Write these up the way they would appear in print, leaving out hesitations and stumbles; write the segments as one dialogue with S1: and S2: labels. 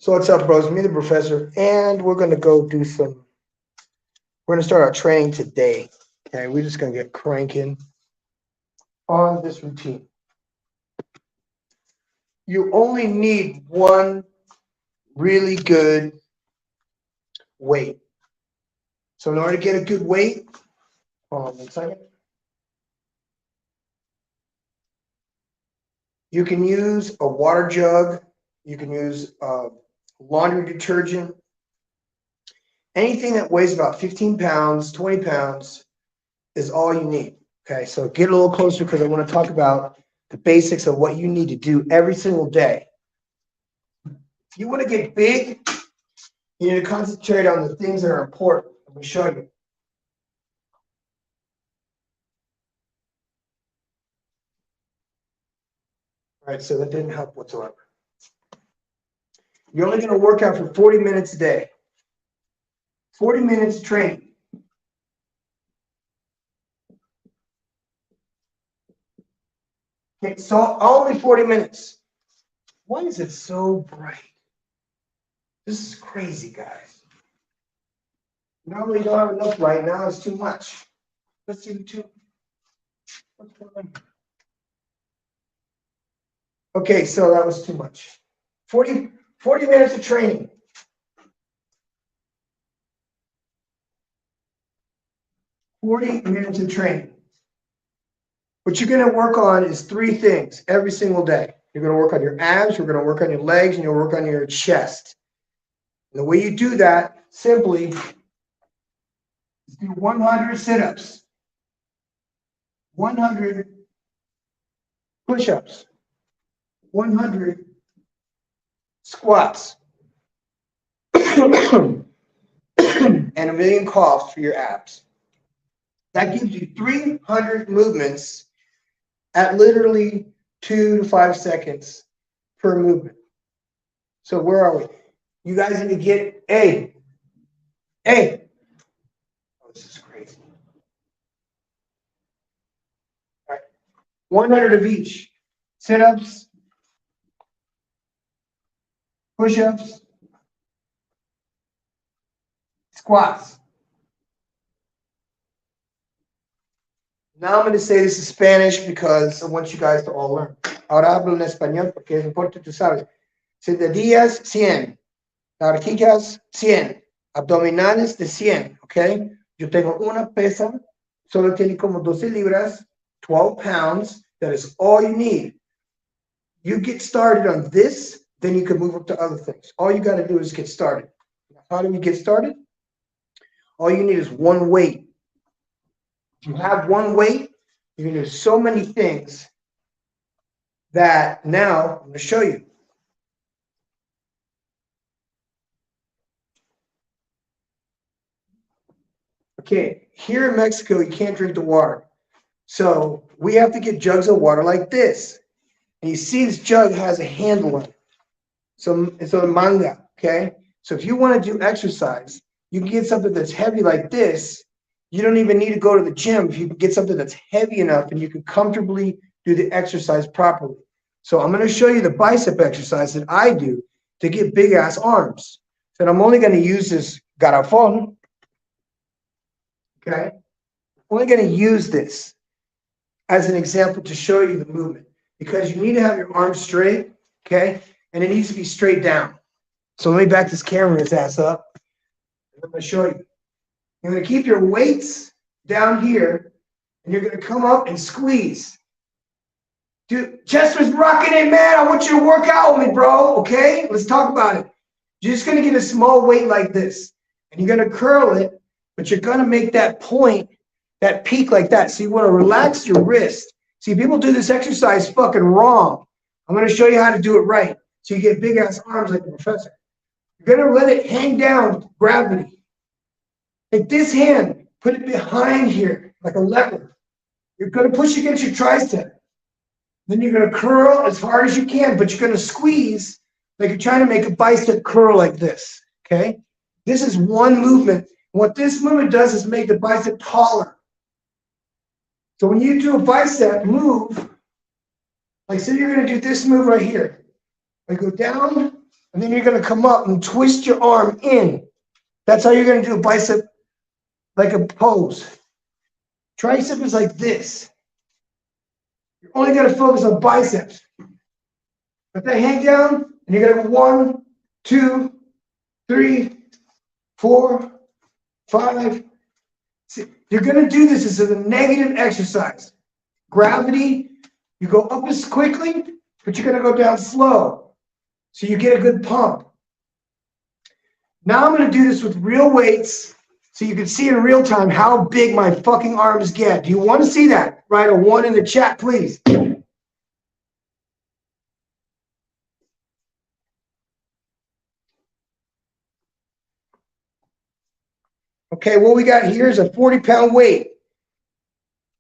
S1: So what's up, bros? Me, the professor, and we're gonna go do some. We're gonna start our training today. Okay, we're just gonna get cranking on this routine. You only need one really good weight. So in order to get a good weight, hold on 1 second. You can use a water jug. You can use laundry detergent. Anything that weighs about 15 pounds, 20 pounds is all you need. Okay, so get a little closer because I want to talk about the basics of what you need to do every single day. If you want to get big, you need to concentrate on the things that are important. Let me show you. All right, so that didn't help whatsoever. You're only going to work out for 40 minutes a day. 40 minutes training. Okay, so only 40 minutes. Why is it so bright? This is crazy, guys. Normally you don't have enough light. Now it's too much. Let's see the two. What's going on here? Okay, so that was too much. 40 minutes of training. What you're going to work on is 3 things every single day. You're going to work on your abs, you're going to work on your legs, and you'll work on your chest. And the way you do that simply is do 100 sit-ups, 100 push-ups, 100 squats, and a million coughs for your abs. That gives you 300 movements at literally 2 to 5 seconds per movement. So where are we? You guys need to get A. Oh, this is crazy. All right. 100 of each. Sit-ups, push-ups, squats. Now I'm going to say this in Spanish because I want you guys to all learn. Ahora hablo en español porque es importante, tú sabes. Sentadillas, 100. Lagartijas, 100. Abdominales de 100, ¿ok? Yo tengo una pesa, solo tiene como 12 libras, 12 pounds. That is all you need. You get started on this, then you can move up to other things. All you got to do is get started. How do we get started? All you need is one weight. If you have one weight, you can do so many things that now I'm going to show you. Okay, here in Mexico, you can't drink the water. So we have to get jugs of water like this. And you see this jug has a handle on it. So it's a manga, okay? So if you want to do exercise, you can get something that's heavy like this. You don't even need to go to the gym if you can get something that's heavy enough and you can comfortably do the exercise properly. So I'm going to show you the bicep exercise that I do to get big ass arms. So I'm only going to use this garrafón. Okay? I'm only going to use this as an example to show you the movement because you need to have your arms straight, okay? And it needs to be straight down. So let me back this camera's ass up. I'm going to show you. You're going to keep your weights down here, and you're going to come up and squeeze. Dude, Chester's rocking it, man. I want you to work out with me, bro, okay? Let's talk about it. You're just going to get a small weight like this, and you're going to curl it, but you're going to make that point, that peak like that. So you want to relax your wrist. See, people do this exercise fucking wrong. I'm going to show you how to do it right. So you get big-ass arms like the professor. You're going to let it hang down with gravity. Take this hand, put it behind here like a lever. You're going to push against your tricep. Then you're going to curl as hard as you can, but you're going to squeeze like you're trying to make a bicep curl like this, okay? This is one movement. What this movement does is make the bicep taller. So when you do a bicep move, like say you're going to do this move right here. I go down, And then you're going to come up and twist your arm in. That's how you're going to do a bicep, like a pose. Tricep is like this. You're only going to focus on biceps. Put that hand down, and you're going to go 1, 2, 3, 4, 5, 6. You're going to do this as a negative exercise. Gravity, you go up as quickly, but you're going to go down slow. So you get a good pump. Now I'm going to do this with real weights so you can see in real time how big my fucking arms get. Do you want to see that? Write a 1 in the chat, please. Okay, what we got here is a 40-pound weight.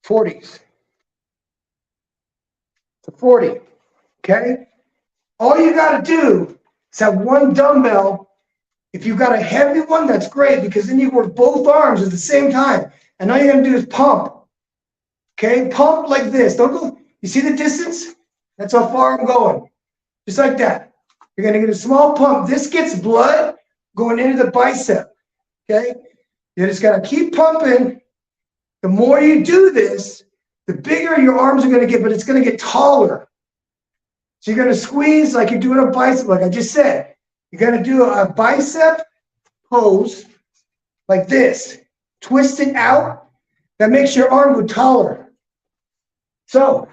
S1: 40s. To 40. Okay? All you got to do is have one dumbbell. If you've got a heavy one, that's great because then you work both arms at the same time. And all you're going to do is pump. Okay? Pump like this. Don't go. You see the distance? That's how far I'm going. Just like that. You're going to get a small pump. This gets blood going into the bicep. Okay? You just got to keep pumping. The more you do this, the bigger your arms are going to get, but it's going to get taller. So you're going to squeeze like you're doing a bicep, like I just said. You're going to do a bicep pose like this. Twist it out. That makes your arm go taller. So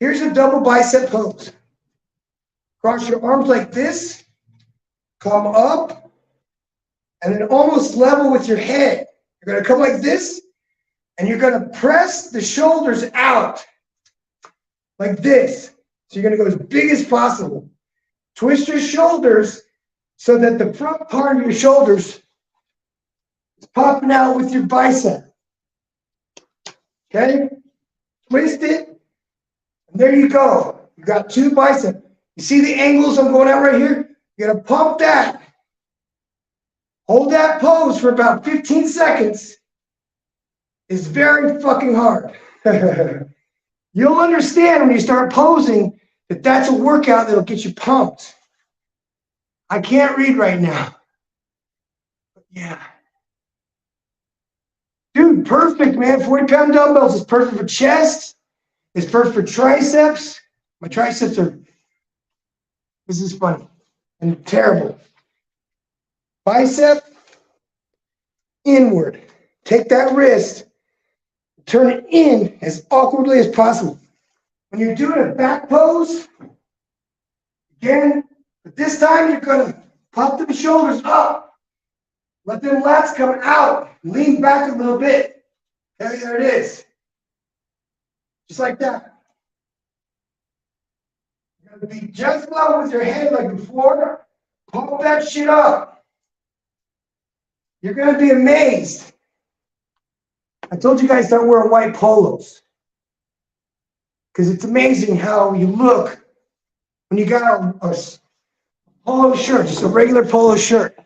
S1: here's a double bicep pose. Cross your arms like this. Come up. And then almost level with your head. You're going to come like this. And you're going to press the shoulders out like this. So you're going to go as big as possible. Twist your shoulders so that the front part of your shoulders is popping out with your bicep. Okay? Twist it. And there you go. You got 2 biceps. You see the angles I'm going at right here? You're going to pump that. Hold that pose for about 15 seconds. It's very fucking hard. You'll understand when you start posing that that's a workout that'll get you pumped. I can't read right now. But yeah. Dude, perfect, man. 40-pound dumbbells is perfect for chest. It's perfect for triceps. My triceps are, this is funny and terrible. Bicep, inward. Take that wrist, turn it in as awkwardly as possible. When you're doing a back pose, again, but this time you're going to pop the shoulders up. Let them lats come out. Lean back a little bit. Okay, there it is. Just like that. You're going to be just level with your head like before. Pump that shit up. You're going to be amazed. I told you guys start wearing white polos. Because it's amazing how you look when you got a polo shirt, just a regular polo shirt.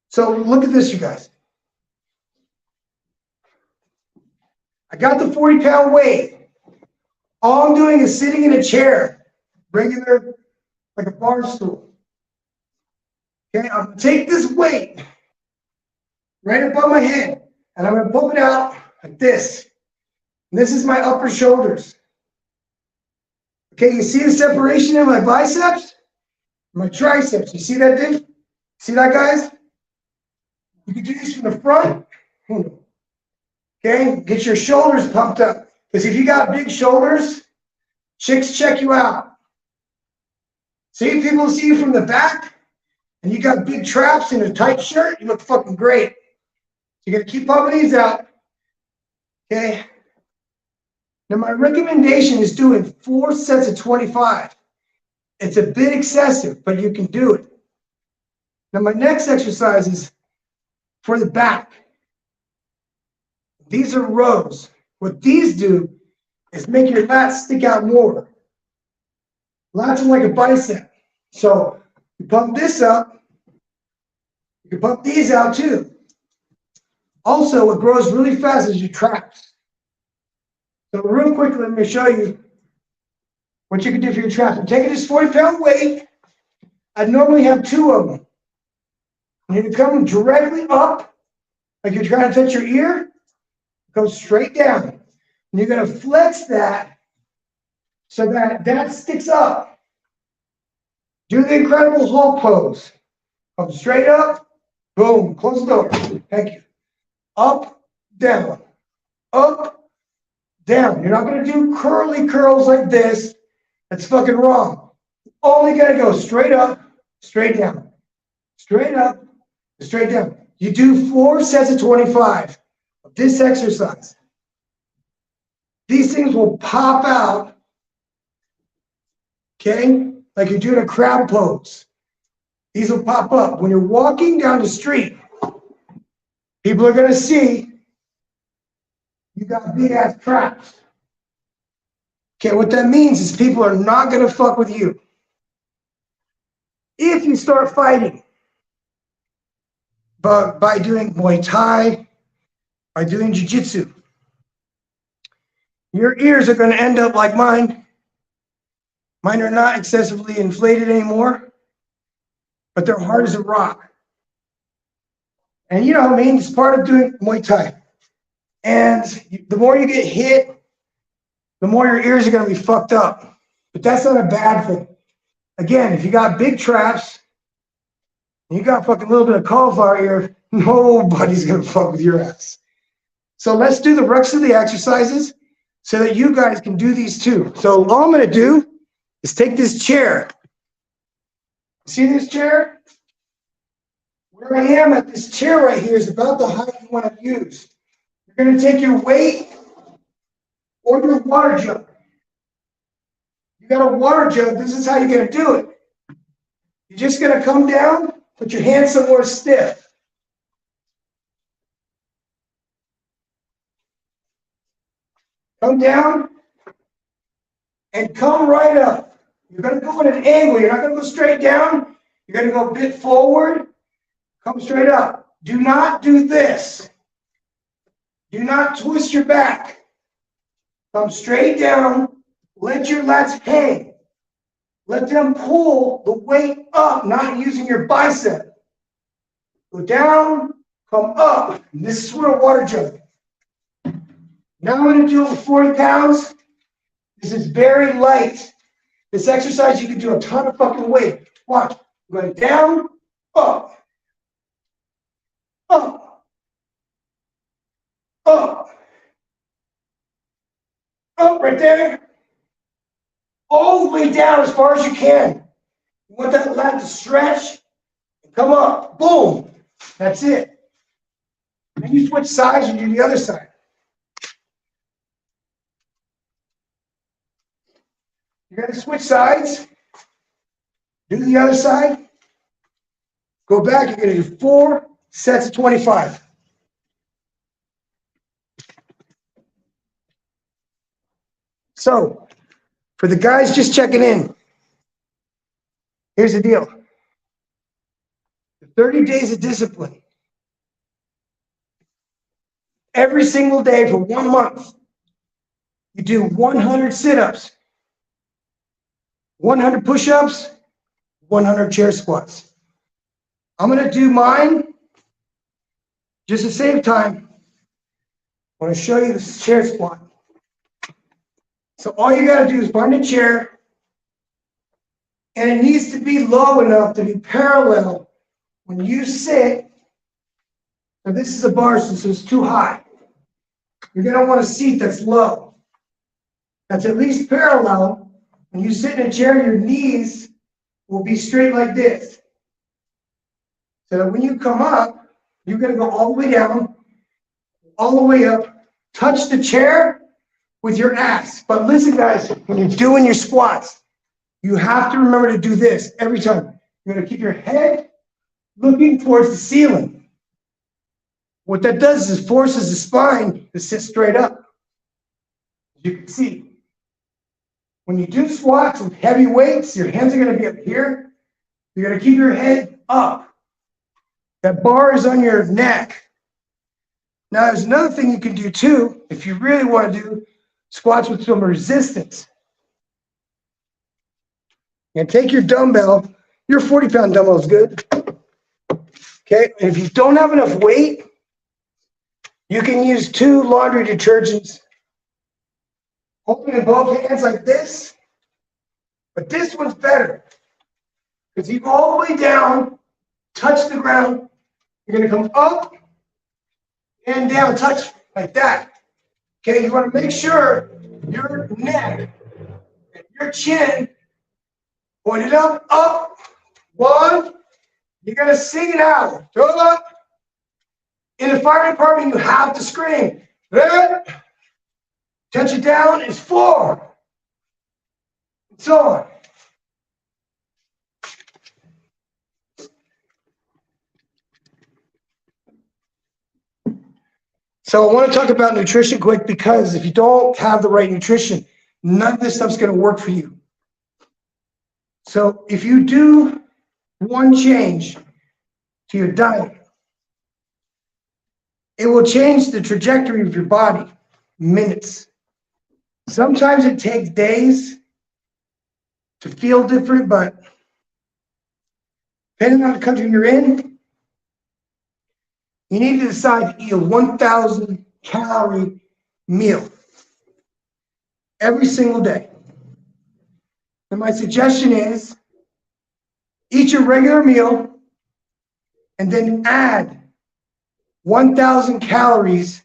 S1: So look at this, you guys. I got the 40-pound weight. All I'm doing is sitting in a chair, regular, like a bar stool. Okay, I'm going to take this weight right above my head, and I'm going to pump it out like this. And this is my upper shoulders. Okay, you see the separation in my biceps? My triceps. You see that thing? See that, guys? You can do this from the front. Okay, get your shoulders pumped up. Because if you got big shoulders, chicks check you out. See, people see you from the back, and you got big traps in a tight shirt, you look fucking great. So you're going to keep pumping these out. Okay. Now, my recommendation is doing 4 sets of 25. It's a bit excessive, but you can do it. Now, my next exercise is for the back. These are rows. What these do is make your lats stick out more. Lats are like a bicep. So you pump this up. You can pump these out too. Also, what grows really fast is your traps. So real quickly, let me show you what you can do for your traps. I'm taking this 40-pound weight. I normally have 2 of them. And you come directly up, like you're trying to touch your ear, go straight down. And you're going to flex that so that that sticks up. Do the Incredible Hulk pose. Come straight up, boom, close the door. Thank you. Up, down, up, down. You're not going to do curly curls like this. That's fucking wrong. Only going to go straight up, straight down. Straight up, straight down. You do 4 sets of 25 of this exercise. These things will pop out, okay, like you're doing a crab pose. These will pop up. When you're walking down the street, people are going to see you got big ass traps. Okay, what that means is people are not going to fuck with you. If you start fighting, but by doing Muay Thai, by doing Jiu-Jitsu, your ears are going to end up like mine. Mine are not excessively inflated anymore, but they're hard as a rock. And you know what I mean? It's part of doing Muay Thai. And the more you get hit, the more your ears are going to be fucked up. But that's not a bad thing. Again, if you got big traps, and you got fucking little bit of cauliflower ear, nobody's going to fuck with your ass. So let's do the rest of the exercises so that you guys can do these too. So all I'm going to do is take this chair. See this chair? Where I am at this chair right here is about the height you want to use. You're going to take your weight or your water jug. You got a water jug, this is how you're going to do it. You're just going to come down, put your hands somewhere stiff. Come down and come right up. You're going to go at an angle. You're not going to go straight down. You're going to go a bit forward. Come straight up. Do not do this. Do not twist your back. Come straight down. Let your lats hang. Let them pull the weight up, not using your bicep. Go down, come up. And this is for a water jug. Now I'm going to do it with 40 pounds. This is very light. This exercise, you can do a ton of fucking weight. Watch. I'm going down, up, up, up, up, right there. All the way down as far as you can. You want that lat to stretch and come up. Boom. That's it. Then you switch sides and do the other side. You're going to switch sides. Do the other side. Go back. You're going to do 4 sets of 25. So, for the guys just checking in, here's the deal. The 30 days of discipline. Every single day for 1 month, you do 100 sit-ups, 100 push-ups, 100 chair squats. I'm going to do mine just to save time. I want to show you the chair squat. So all you got to do is find a chair, and it needs to be low enough to be parallel when you sit. Now this is a bar, so it's too high. You're going to want a seat that's low. That's at least parallel. When you sit in a chair, your knees will be straight like this. So that when you come up, you're going to go all the way down, all the way up, touch the chair with your ass. But listen, guys, when you're doing your squats, you have to remember to do this every time. You're going to keep your head looking towards the ceiling. What that does is forces the spine to sit straight up. As you can see, when you do squats with heavy weights, your hands are going to be up here. You're going to keep your head up. That bar is on your neck. Now, there's another thing you can do too, if you really want to do squats with some resistance. And take your dumbbell, your 40-pound dumbbell is good. Okay, and if you don't have enough weight, you can use 2 laundry detergents, hold it in both hands like this, but this one's better. Because you go all the way down, touch the ground, you're gonna come up and down, touch like that. Okay, you wanna make sure your neck and your chin pointed up, up. 1, you're gonna sing it out, throw it up. In the fire department, you have to scream. Touch it down, it's 4. And so on. So I want to talk about nutrition quick, because if you don't have the right nutrition, none of this stuff's going to work for you. So if you do one change to your diet, it will change the trajectory of your body, minutes. Sometimes it takes days to feel different, but depending on the country you're in, you need to decide to eat a 1,000 calorie meal every single day. And my suggestion is eat your regular meal and then add 1,000 calories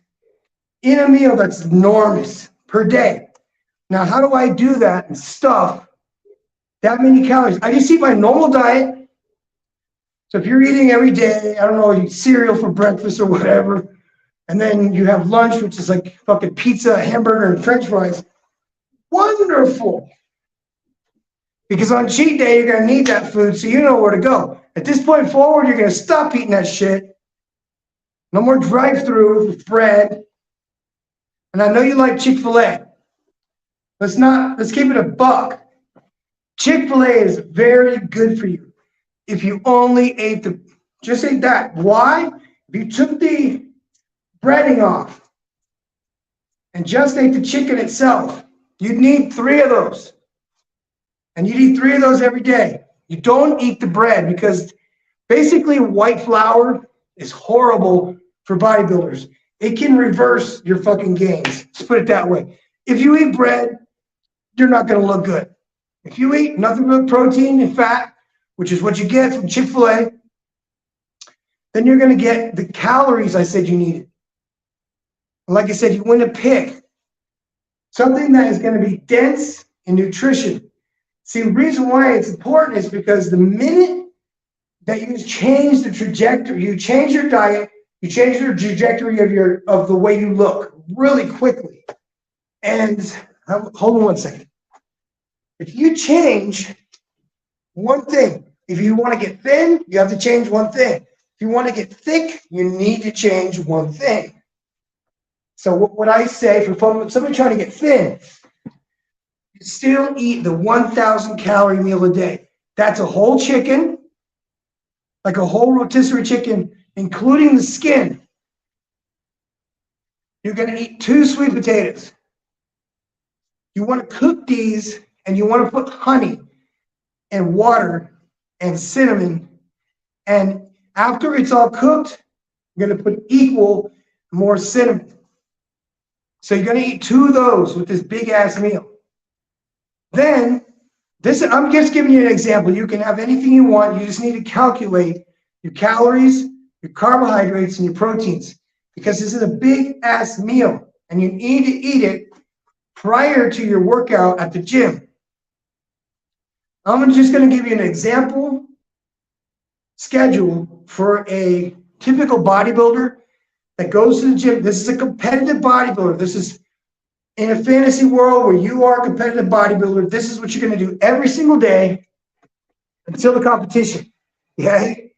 S1: in a meal that's enormous per day. Now, how do I do that and stuff that many calories? I just eat my normal diet. So if you're eating every day, I don't know, you eat cereal for breakfast or whatever, and then you have lunch, which is like fucking pizza, hamburger, and french fries, wonderful. Because on cheat day, you're going to need that food, so you know where to go. At this point forward, you're going to stop eating that shit. No more drive-through with bread. And I know you like Chick-fil-A. Let's keep it a buck. Chick-fil-A is very good for you. If you only ate just ate that. Why? If you took the breading off and just ate the chicken itself, you'd need 3 of those. And you'd eat 3 of those every day. You don't eat the bread, because basically white flour is horrible for bodybuilders. It can reverse your fucking gains. Let's put it that way. If you eat bread, you're not going to look good. If you eat nothing but protein and fat, which is what you get from Chick-fil-A, then you're going to get the calories I said you needed. Like I said, you want to pick something that is going to be dense in nutrition. See, the reason why it's important is because the minute that you change the trajectory, you change your diet, you change the trajectory of the way you look really quickly. And hold on one second. If you change one thing, if you want to get thin, you have to change one thing. If you want to get thick, you need to change one thing. So what I say for somebody trying to get thin, you still eat the 1,000 calorie meal a day. That's a whole chicken, like a whole rotisserie chicken, including the skin. You're going to eat 2 sweet potatoes. You want to cook these, and you want to put honey and water and cinnamon, and after it's all cooked, you're going to put equal more cinnamon. So you're going to eat 2 of those with this big ass meal. Then I'm just giving you an example. You can have anything you want. You just need to calculate your calories, your carbohydrates, and your proteins, because this is a big ass meal, and you need to eat it prior to your workout at the gym. I'm just going to give you an example schedule for a typical bodybuilder that goes to the gym. This is a competitive bodybuilder. This is in a fantasy world where you are a competitive bodybuilder. This is what you're going to do every single day until the competition. Okay?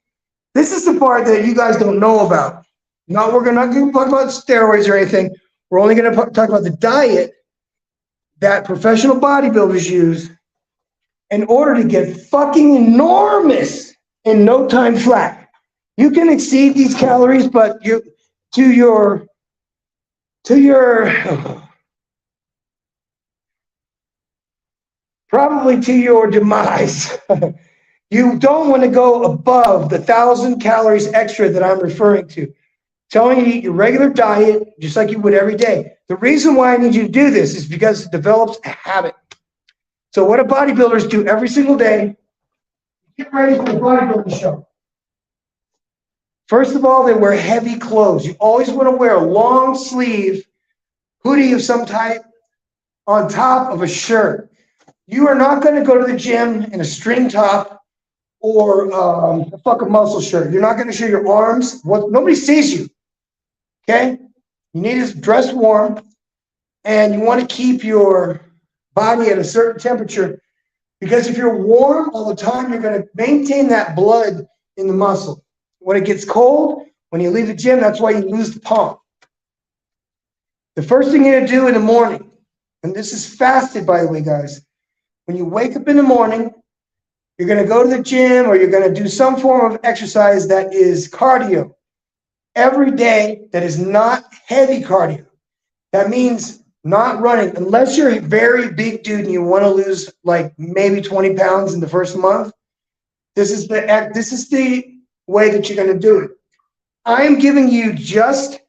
S1: This is the part that you guys don't know about. No, we're not going to talk about steroids or anything. We're only going to talk about the diet that professional bodybuilders use in order to get fucking enormous in no time flat. You can exceed these calories, but to your probably to your demise. You don't want to go above the 1,000 calories extra that I'm referring to. Telling you to eat your regular diet, just like you would every day. The reason why I need you to do this is because it develops a habit. So what do bodybuilders do every single day? Get ready for the bodybuilding show. First of all, they wear heavy clothes. You always want to wear a long sleeve hoodie of some type on top of a shirt. You are not going to go to the gym in a string top or a fucking muscle shirt. You're not going to show your arms. Nobody sees you. Okay? You need to dress warm, and you want to keep your body at a certain temperature, because if you're warm all the time, you're going to maintain that blood in the muscle. When it gets cold, when you leave the gym, that's why you lose the pump. The first thing you're going to do in the morning, and this is fasted, by the way, guys, when you wake up in the morning, you're going to go to the gym or you're going to do some form of exercise that is cardio every day, that is not heavy cardio. That means not running, unless you're a very big dude and you want to lose like maybe 20 pounds in the first month. This is the way that you're going to do it. I am giving you just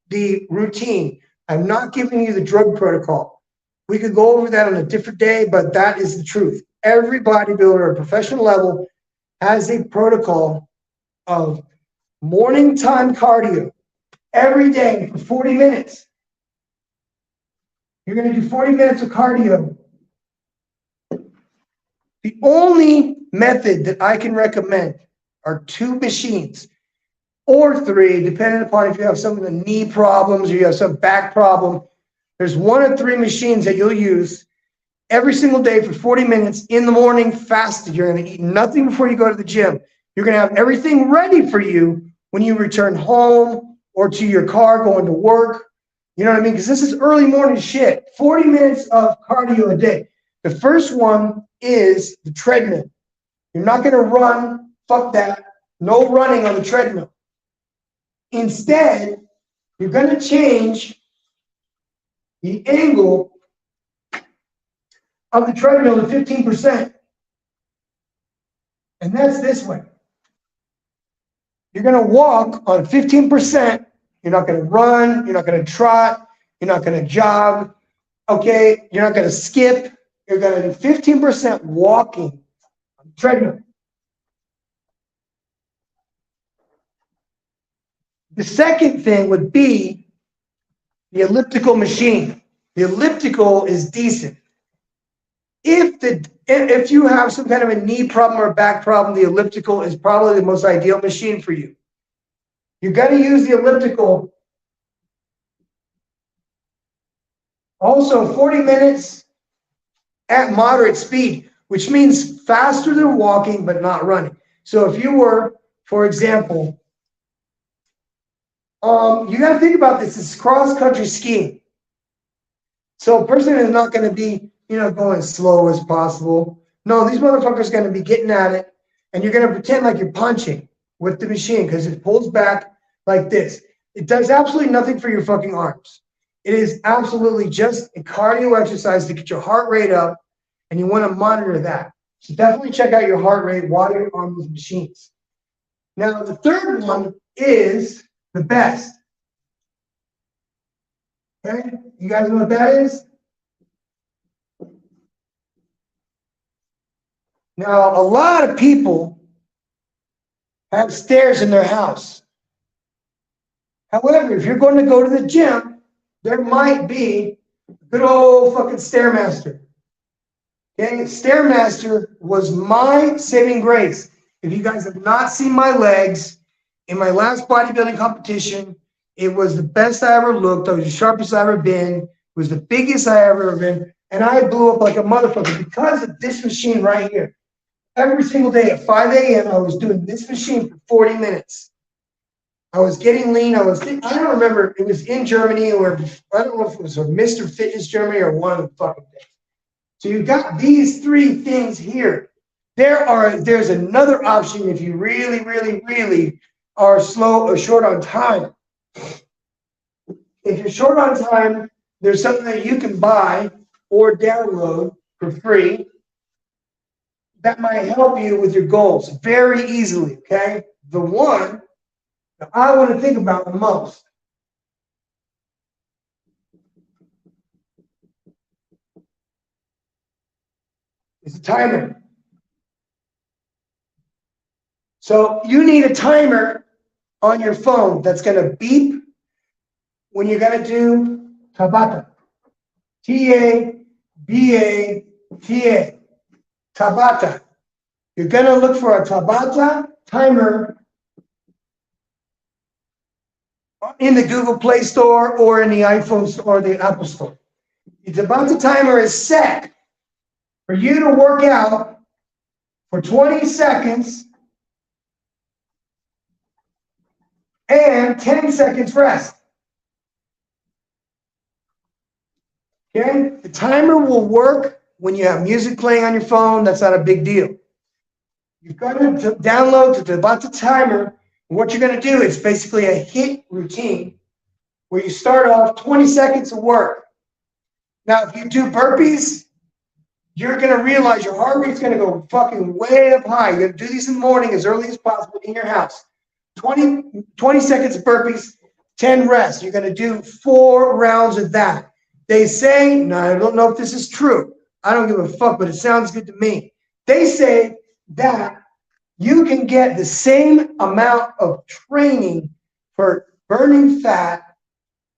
S1: the routine. I'm not giving you the drug protocol. We could go over that on a different day, but that is the truth. Every bodybuilder at professional level has a protocol of morning time cardio every day for 40 minutes. You're going to do 40 minutes of cardio. The only method that I can recommend are 2 machines or 3, depending upon if you have some of the knee problems or you have some back problem. There's 1 or 3 machines that you'll use every single day for 40 minutes in the morning, fasted. You're going to eat nothing before you go to the gym. You're going to have everything ready for you when you return home or to your car going to work. You know what I mean? Because this is early morning shit. 40 minutes of cardio a day. The first one is the treadmill. You're not going to run. Fuck that. No running on the treadmill. Instead, you're going to change the angle of the treadmill to 15%. And that's this way. You're going to walk on 15%. You're not going to run. You're not going to trot. You're not going to jog. Okay? You're not going to skip. You're going to do 15% walking on the treadmill. The second thing would be the elliptical machine. The elliptical is decent. If you have some kind of a knee problem or a back problem, the elliptical is probably the most ideal machine for you. You're going to use the elliptical also 40 minutes at moderate speed, which means faster than walking but not running. So if you were, for example, you got to think about this. It's cross-country skiing. So a person is not going to be, going as slow as possible. No, these motherfuckers are going to be getting at it, and you're going to pretend like you're punching with the machine because it pulls back like this. It does absolutely nothing for your fucking arms. It is absolutely just a cardio exercise to get your heart rate up, and you want to monitor that. So definitely check out your heart rate while you're on these machines. Now, the third one is the best. Okay? You guys know what that is? Now, a lot of people have stairs in their house. However, if you're going to go to the gym, there might be a good old fucking Stairmaster. Okay? Stairmaster was my saving grace. If you guys have not seen my legs, in my last bodybuilding competition, it was the best I ever looked. I was the sharpest I ever been. It was the biggest I ever been. And I blew up like a motherfucker because of this machine right here. Every single day at 5 a.m., I was doing this machine for 40 minutes. I was getting lean. I don't remember. It was in Germany, or I don't know if it was a Mr. Fitness Germany or one of the fucking things. So you got these 3 things here. There's another option if you really, really, really are slow or short on time. If you're short on time, there's something that you can buy or download for free. that might help you with your goals very easily, okay? The one that I want to think about the most is a timer. So you need a timer on your phone that's going to beep when you're going to do Tabata. T-A-B-A-T-A. Tabata. You're going to look for a Tabata timer in the Google Play Store or in the iPhone Store or the Apple Store. The Tabata timer is set for you to work out for 20 seconds and 10 seconds rest. Okay? The timer will work when you have music playing on your phone. That's not a big deal. You've got to download the Tabata timer. What you're going to do is basically a HIIT routine where you start off 20 seconds of work. Now, if you do burpees, you're going to realize your heart rate's going to go fucking way up high. You're going to do these in the morning as early as possible in your house. 20 seconds of burpees, 10 rests. You're going to do 4 rounds of that. They say, now I don't know if this is true. I don't give a fuck, but it sounds good to me. They say that you can get the same amount of training for burning fat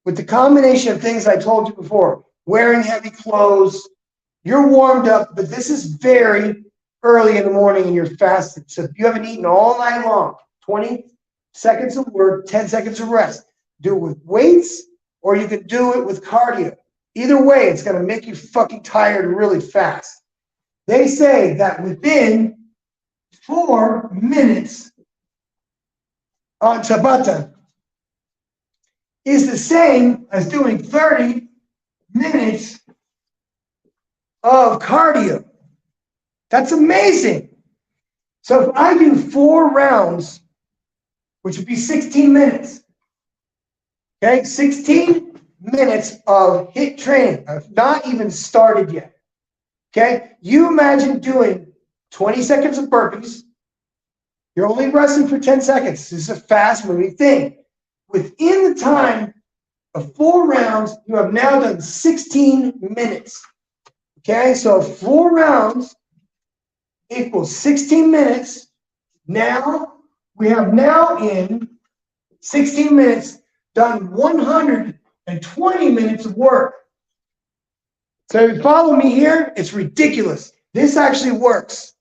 S1: with the combination of things I told you before, wearing heavy clothes. You're warmed up, but this is very early in the morning and you're fasted. So if you haven't eaten all night long, 20 seconds of work, 10 seconds of rest. Do it with weights or you can do it with cardio. Either way, it's going to make you fucking tired really fast. They say that within 4 minutes on Tabata is the same as doing 30 minutes of cardio. That's amazing. So if I do 4 rounds, which would be 16 minutes, okay, 16 minutes of HIIT training. I've not even started yet. Okay, you imagine doing 20 seconds of burpees. You're only resting for 10 seconds. This is a fast moving thing. Within the time of 4 rounds, you have now done 16 minutes. Okay, so 4 rounds equals 16 minutes. Now, we have now in 16 minutes done 120 minutes of work. So if you follow me here, it's ridiculous. This actually works.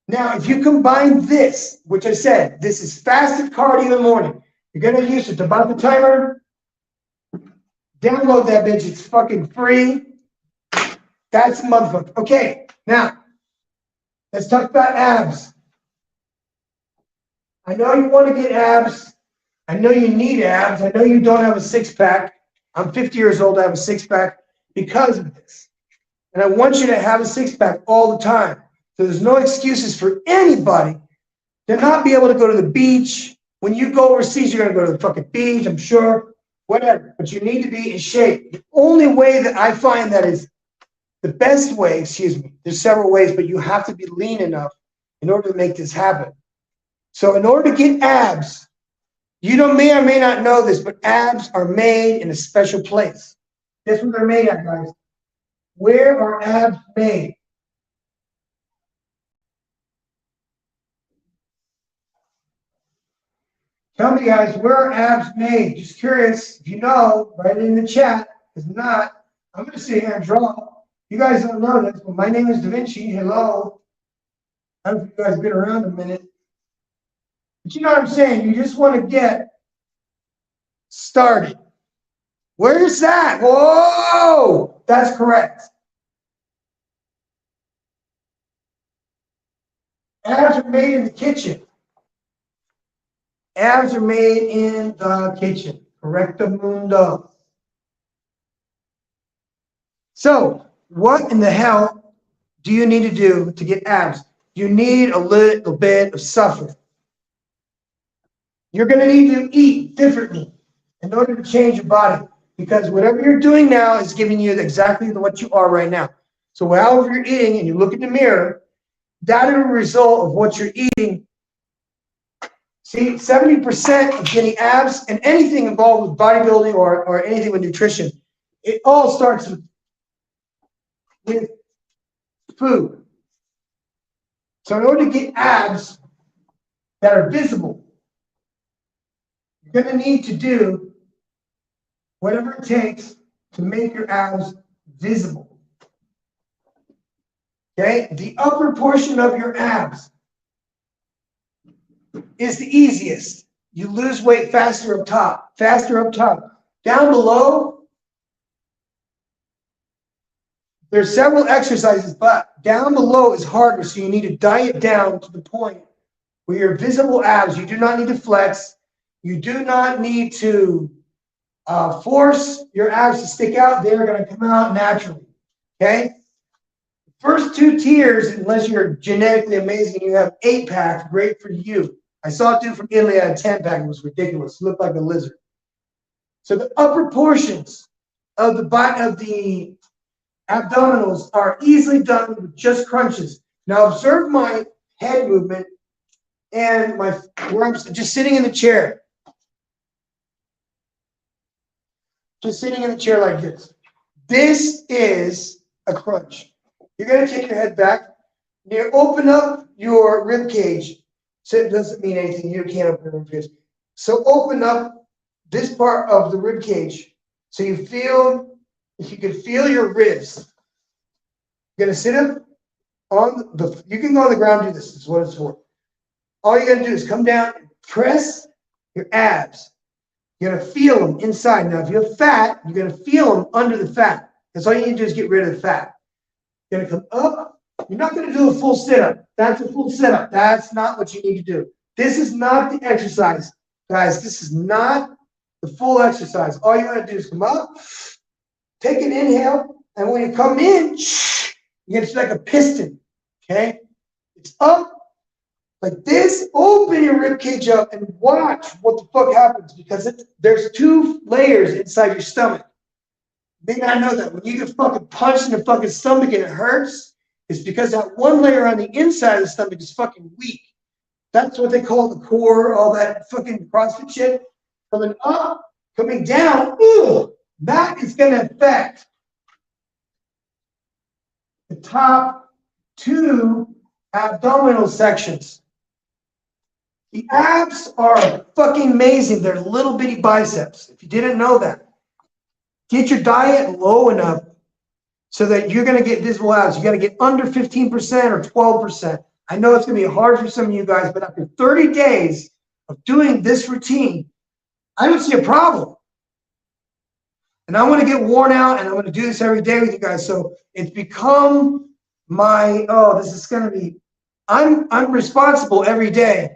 S1: Now, if you combine this, which I said, this is fasted cardio in the morning. You're going to use the Tabata timer. Download that bitch. It's fucking free. That's motherfucker. Okay, now, let's talk about abs. I know you want to get abs. I know you need abs. I know you don't have a 6-pack. I'm 50 years old. I have a 6-pack because of this. And I want you to have a 6-pack all the time. So there's no excuses for anybody to not be able to go to the beach. When you go overseas, you're going to go to the fucking beach, I'm sure, whatever. But you need to be in shape. The only way that I find that is the best way, there's several ways, but you have to be lean enough in order to make this happen. So in order to get abs, you may or may not know this, but abs are made in a special place. Guess where they're made at, guys? Where are abs made? Tell me, guys, where are abs made? Just curious. If you know, write it in the chat. If not, I'm going to sit here and draw. You guys don't know this, but my name is Da Vinci. Hello. I hope you guys have been around a minute. But you know what I'm saying? You just want to get started. Where's that? Whoa! That's correct. Abs are made in the kitchen. Abs are made in the kitchen. Correctamundo. So, what in the hell do you need to do to get abs? You need a little bit of suffering. You're going to need to eat differently in order to change your body, because whatever you're doing now is giving you exactly what you are right now. So however you're eating and you look in the mirror, that is a result of what you're eating. See, 70% of getting abs and anything involved with bodybuilding or anything with nutrition, it all starts with food. So in order to get abs that are visible, you're going to need to do whatever it takes to make your abs visible. Okay? The upper portion of your abs is the easiest. You lose weight faster up top. Down below, there's several exercises, but down below is harder, so you need to diet down to the point where your visible abs, you do not need to flex. You do not need to force your abs to stick out. They're going to come out naturally, okay? First two tiers, unless you're genetically amazing, you have 8-pack, great for you. I saw a dude from Italy had a 10-pack. It was ridiculous. It looked like a lizard. So the upper portions of the abdominals are easily done with just crunches. Now observe my head movement and where I'm just sitting in the chair. Just sitting in the chair like this. This is a crunch. You're going to take your head back. You open up your rib cage. So it doesn't mean anything. You can't open your rib cage. So open up this part of the rib cage. So you feel, if you can feel your ribs. You're going to sit up on you can go on the ground, do this. This is what it's for. All you're going to do is come down and press your abs. You're going to feel them inside. Now, if you have fat, you're going to feel them under the fat. That's all you need to do is get rid of the fat. You're going to come up. You're not going to do a full sit-up. That's a full sit-up. That's not what you need to do. This is not the exercise. Guys, this is not the full exercise. All you got to do is come up, take an inhale, and when you come in, you're going to like a piston, okay? It's up like this. Open your rib cage up and watch what the fuck happens, because there's 2 layers inside your stomach. You may not know that. When you get fucking punched in the fucking stomach and it hurts, it's because that one layer on the inside of the stomach is fucking weak. That's what they call the core, all that fucking CrossFit shit. Coming up, coming down, that is going to affect the top 2 abdominal sections. The abs are fucking amazing. They're little bitty biceps. If you didn't know that, get your diet low enough so that you're going to get visible abs. You got to get under 15% or 12%. I know it's going to be hard for some of you guys, but after 30 days of doing this routine, I don't see a problem. And I want to get worn out, and I'm going to do this every day with you guys. So it's become my, this is going to be, I'm responsible every day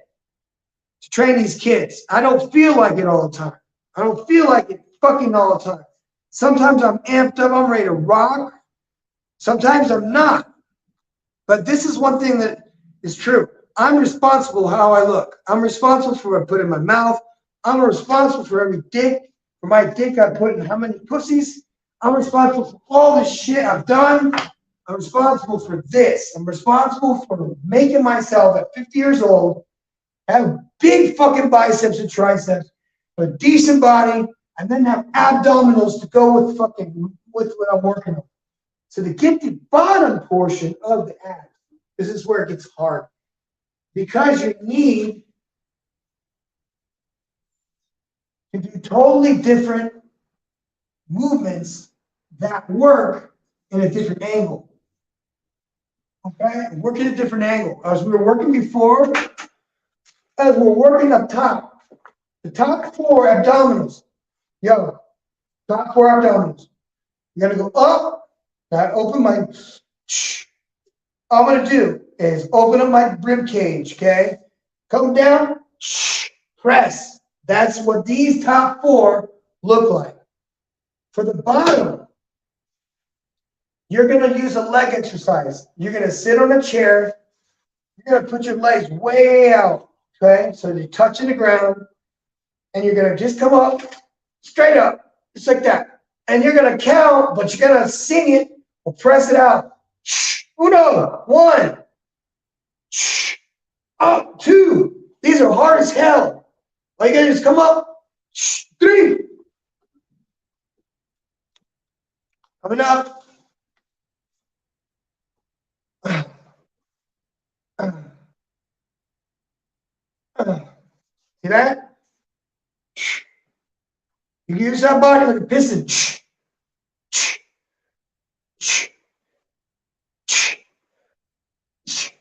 S1: to train these kids. I don't feel like it all the time. I don't feel like it fucking all the time. Sometimes I'm amped up, I'm ready to rock. Sometimes I'm not. But this is one thing that is true. I'm responsible how I look. I'm responsible for what I put in my mouth. I'm responsible for every dick, for my dick I put in how many pussies. I'm responsible for all the shit I've done. I'm responsible for this. I'm responsible for making myself at 50 years old have big fucking biceps and triceps, a decent body, and then have abdominals to go with what I'm working on. So to get the bottom portion of the abs, this is where it gets hard. Because you need to do totally different movements that work in a different angle. Okay? Work in a different angle. As we were working before, as we're working up top, the top 4 abdominals, top 4 abdominals. You're going to go up, open my, all I'm going to do is open up my rib cage, okay? Come down, press. That's what these top 4 look like. For the bottom, you're going to use a leg exercise. You're going to sit on a chair. You're going to put your legs way out, okay? So you're touching the ground, and you're going to just come up, straight up, just like that. And you're going to count, but you're going to sing it or press it out. 1, Up, 2. These are hard as hell. All you gotta do is come up. 3. Coming up. See that? You use that body like a piston.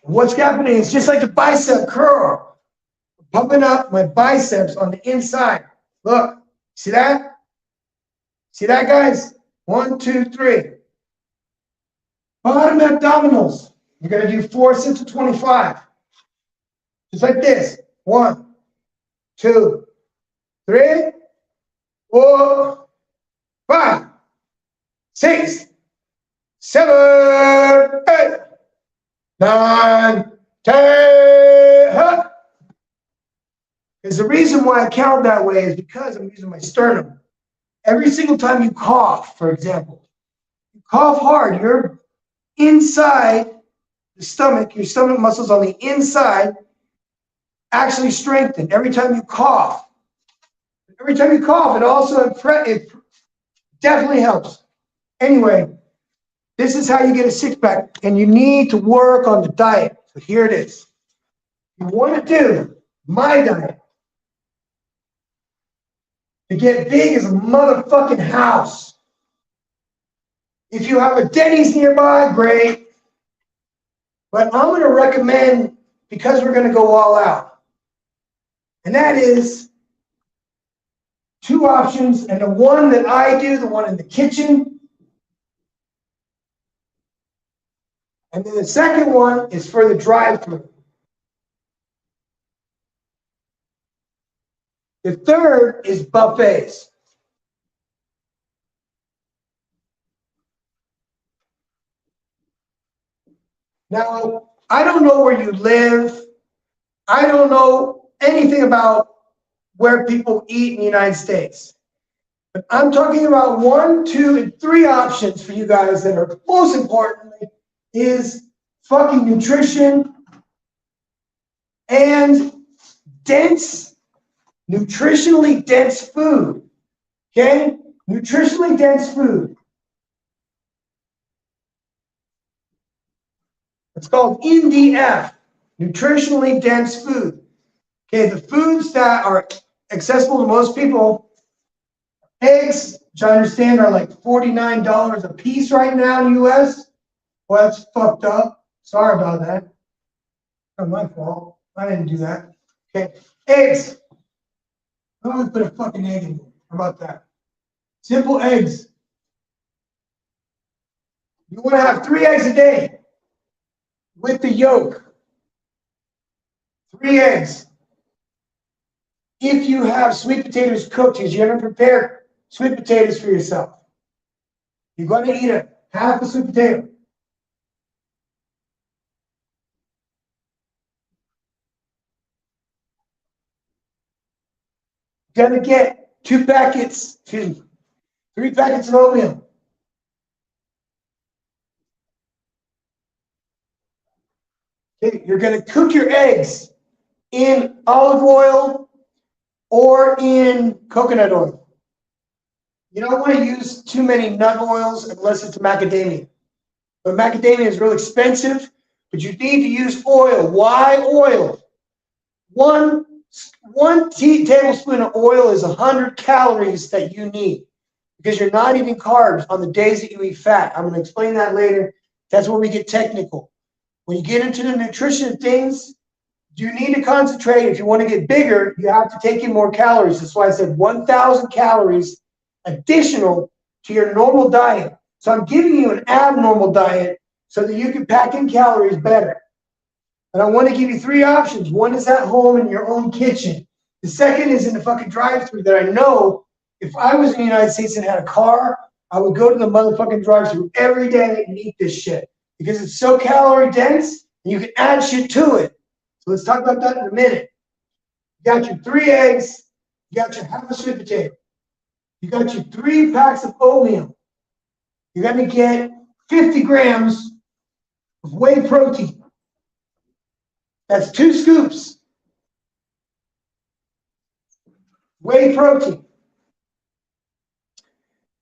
S1: What's happening is just like the bicep curl. Pumping up my biceps on the inside. Look, see that? See that, guys? 1, 2, 3. Bottom abdominals. You're going to do 4 sets of 25. Just like this. 1, 2, 3, 4, 5, 6, 7, 8, 9, 10. Because the reason why I count that way is because I'm using my sternum. Every single time you cough, for example, you cough hard, you're inside the stomach, your stomach muscles on the inside actually strengthen every time you cough. Every time you cough, it also it definitely helps. Anyway, this is how you get a six-pack, and you need to work on the diet. So here it is. You want to do my diet. To get big as a motherfucking house. If you have a Denny's nearby, great. But I'm going to recommend, because we're going to go all out, and that is 2 options, and the one that I do, the one in the kitchen, and then the second one is for the drive-thru. The third is buffets. Now, I don't know where you live. I don't know anything about where people eat in the United States. But I'm talking about 1, 2, and 3 options for you guys that are most importantly is fucking nutrition and nutritionally dense food. Okay? Nutritionally dense food. It's called NDF, nutritionally dense food. Okay, the foods that are accessible to most people, eggs, which I understand are like $49 a piece right now in the US. Well, that's fucked up. Sorry about that. Not my fault. I didn't do that. Okay, eggs. I'm gonna put a fucking egg in there. How about that? Simple eggs. You want to have 3 eggs a day with the yolk. 3 eggs. If you have sweet potatoes cooked, because you're going to prepare sweet potatoes for yourself. You're going to eat half a sweet potato. You're going to get 3 packets of oatmeal. Okay, you're going to cook your eggs in olive oil or in coconut oil. You don't want to use too many nut oils unless it's macadamia. But macadamia is real expensive, but you need to use oil. Why oil? One tablespoon of oil is 100 calories that you need because you're not eating carbs on the days that you eat fat. I'm going to explain that later. That's where we get technical. When you get into the nutrition things, you need to concentrate. If you want to get bigger, you have to take in more calories. That's why I said 1,000 calories additional to your normal diet. So I'm giving you an abnormal diet so that you can pack in calories better. And I want to give you 3 options. One is at home in your own kitchen. The second is in the fucking drive-thru that I know if I was in the United States and had a car, I would go to the motherfucking drive-thru every day and eat this shit because it's so calorie dense and you can add shit to it. So let's talk about that in a minute. You got your 3 eggs. You got your half a sweet potato. You got your 3 packs of oatmeal. You're going to get 50 grams of whey protein. That's 2 scoops. Whey protein.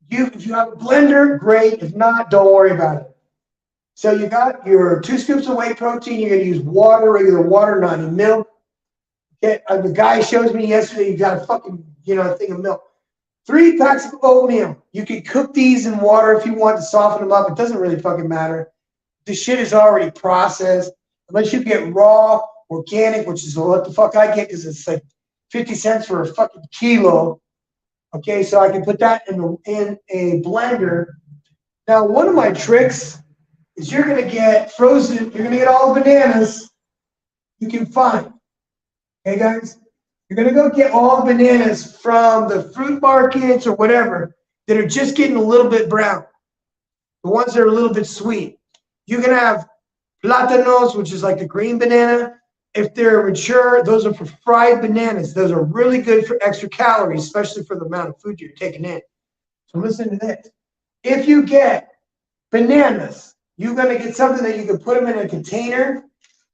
S1: If you have a blender, great. If not, don't worry about it. So you got your 2 scoops of whey protein. You're going to use water, regular water, not any milk. Okay, the guy shows me yesterday, you got a fucking, thing of milk. 3 packs of oatmeal. You can cook these in water if you want to soften them up. It doesn't really fucking matter. The shit is already processed. Unless you get raw, organic, which is what the fuck I get because it's like 50 cents for a fucking kilo. Okay, so I can put that in a blender. Now, one of my tricks is you're going to get frozen, you're going to get all the bananas you can find. Okay, guys? You're going to go get all the bananas from the fruit markets or whatever that are just getting a little bit brown. The ones that are a little bit sweet. You can have plátanos, which is like the green banana. If they're mature, those are for fried bananas. Those are really good for extra calories, especially for the amount of food you're taking in. So listen to this. If you get bananas, you're going to get something that you can put them in a container,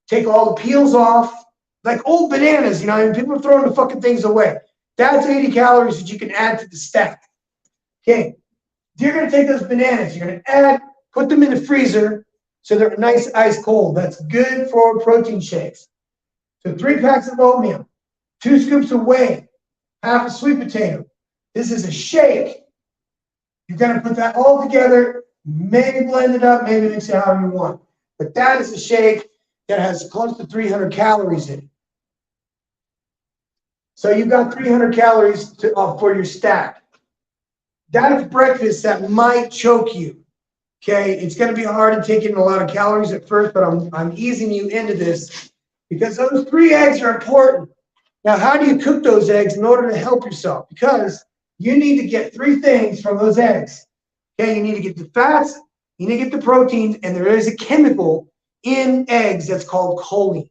S1: take all the peels off, like old bananas, and people are throwing the fucking things away. That's 80 calories that you can add to the stack. Okay. You're going to take those bananas, you're going to put them in the freezer so they're nice ice cold. That's good for protein shakes. So 3 packs of oatmeal, 2 scoops of whey, half a sweet potato. This is a shake. You're going to put that all together, maybe blend it up, maybe mix it however you want. But that is a shake that has close to 300 calories in it. So you've got 300 calories for your stack. That is breakfast that might choke you. Okay, it's going to be hard to take in a lot of calories at first, but I'm easing you into this because those 3 eggs are important. Now, how do you cook those eggs in order to help yourself? Because you need to get 3 things from those eggs. Okay, you need to get the fats, you need to get the proteins, and there is a chemical in eggs that's called choline.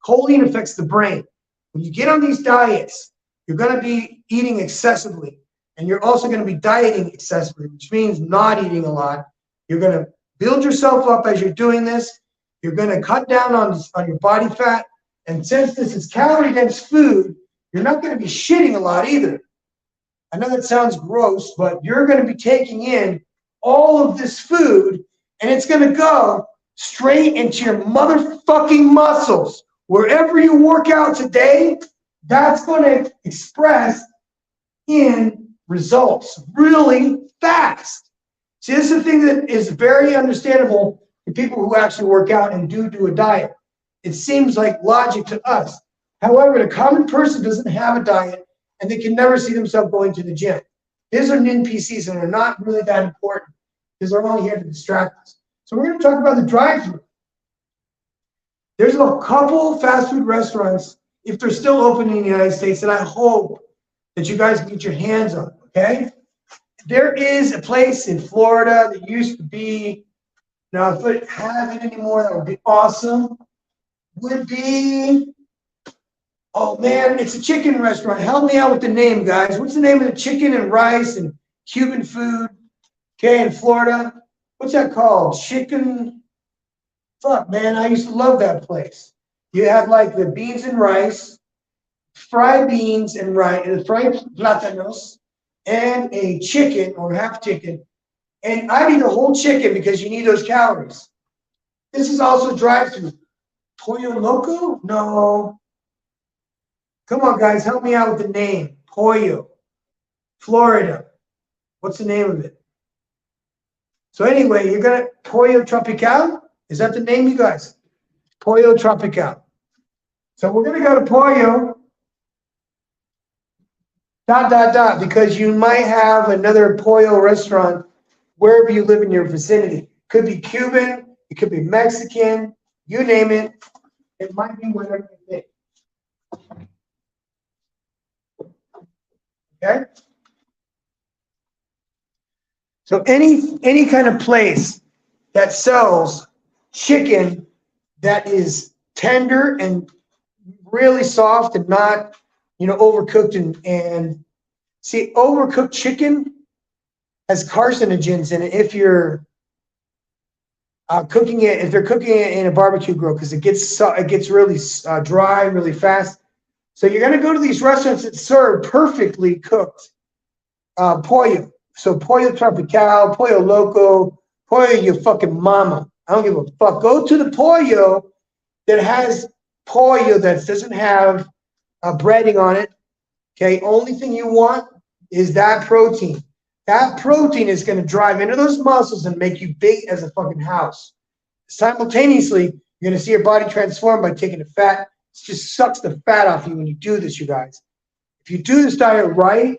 S1: Choline affects the brain. When you get on these diets, you're going to be eating excessively, and you're also going to be dieting excessively, which means not eating a lot. You're going to build yourself up as you're doing this. You're going to cut down on your body fat. And since this is calorie-dense food, you're not going to be shitting a lot either. I know that sounds gross, but you're going to be taking in all of this food, and it's going to go straight into your motherfucking muscles. Wherever you work out today, that's going to express in results really fast. See, this is the thing that is very understandable to people who actually work out and do a diet. It seems like logic to us. However, the common person doesn't have a diet, and they can never see themselves going to the gym. These are NPCs, and they're not really that important because they're only here to distract us. So we're going to talk about the drive-thru. There's a couple fast food restaurants, if they're still open in the United States, that I hope that you guys can get your hands on, okay? There is a place in Florida that used to be, now if it have it anymore, that would be awesome. Would be, oh man, it's a chicken restaurant. Help me out with the name, guys. What's the name of the chicken and rice and Cuban food, okay, in Florida? What's that called? Chicken, fuck, man, I used to love that place. You have like the beans and rice, fried beans and rice, and fried plátanos, and a chicken or half chicken. And I eat a whole chicken because you need those calories. This is also drive-thru. Pollo Loco? No. Come on, guys, help me out with the name. Pollo. Florida. What's the name of it? So anyway, you're going to, Pollo Tropical? Is that the name, you guys? Pollo Tropical. So we're going to go to Pollo. ... because you might have another pollo restaurant wherever you live in your vicinity. Could be Cuban, it could be Mexican, you name it. It might be whatever you think. Okay? So any kind of place that sells chicken that is tender and really soft and not, overcooked and see, overcooked chicken has carcinogens in it if you're cooking it, if they're cooking it in a barbecue grill, because it gets really dry really fast. So you're going to go to these restaurants that serve perfectly cooked pollo. So pollo tropical, pollo loco, pollo your fucking mama. I don't give a fuck. Go to the pollo that has pollo that doesn't have breading on it. Okay, only thing you want is that protein. That protein is going to drive into those muscles and make you big as a fucking house. Simultaneously, you're going to see your body transform by taking the fat. It just sucks the fat off you when you do this, you guys. If you do this diet right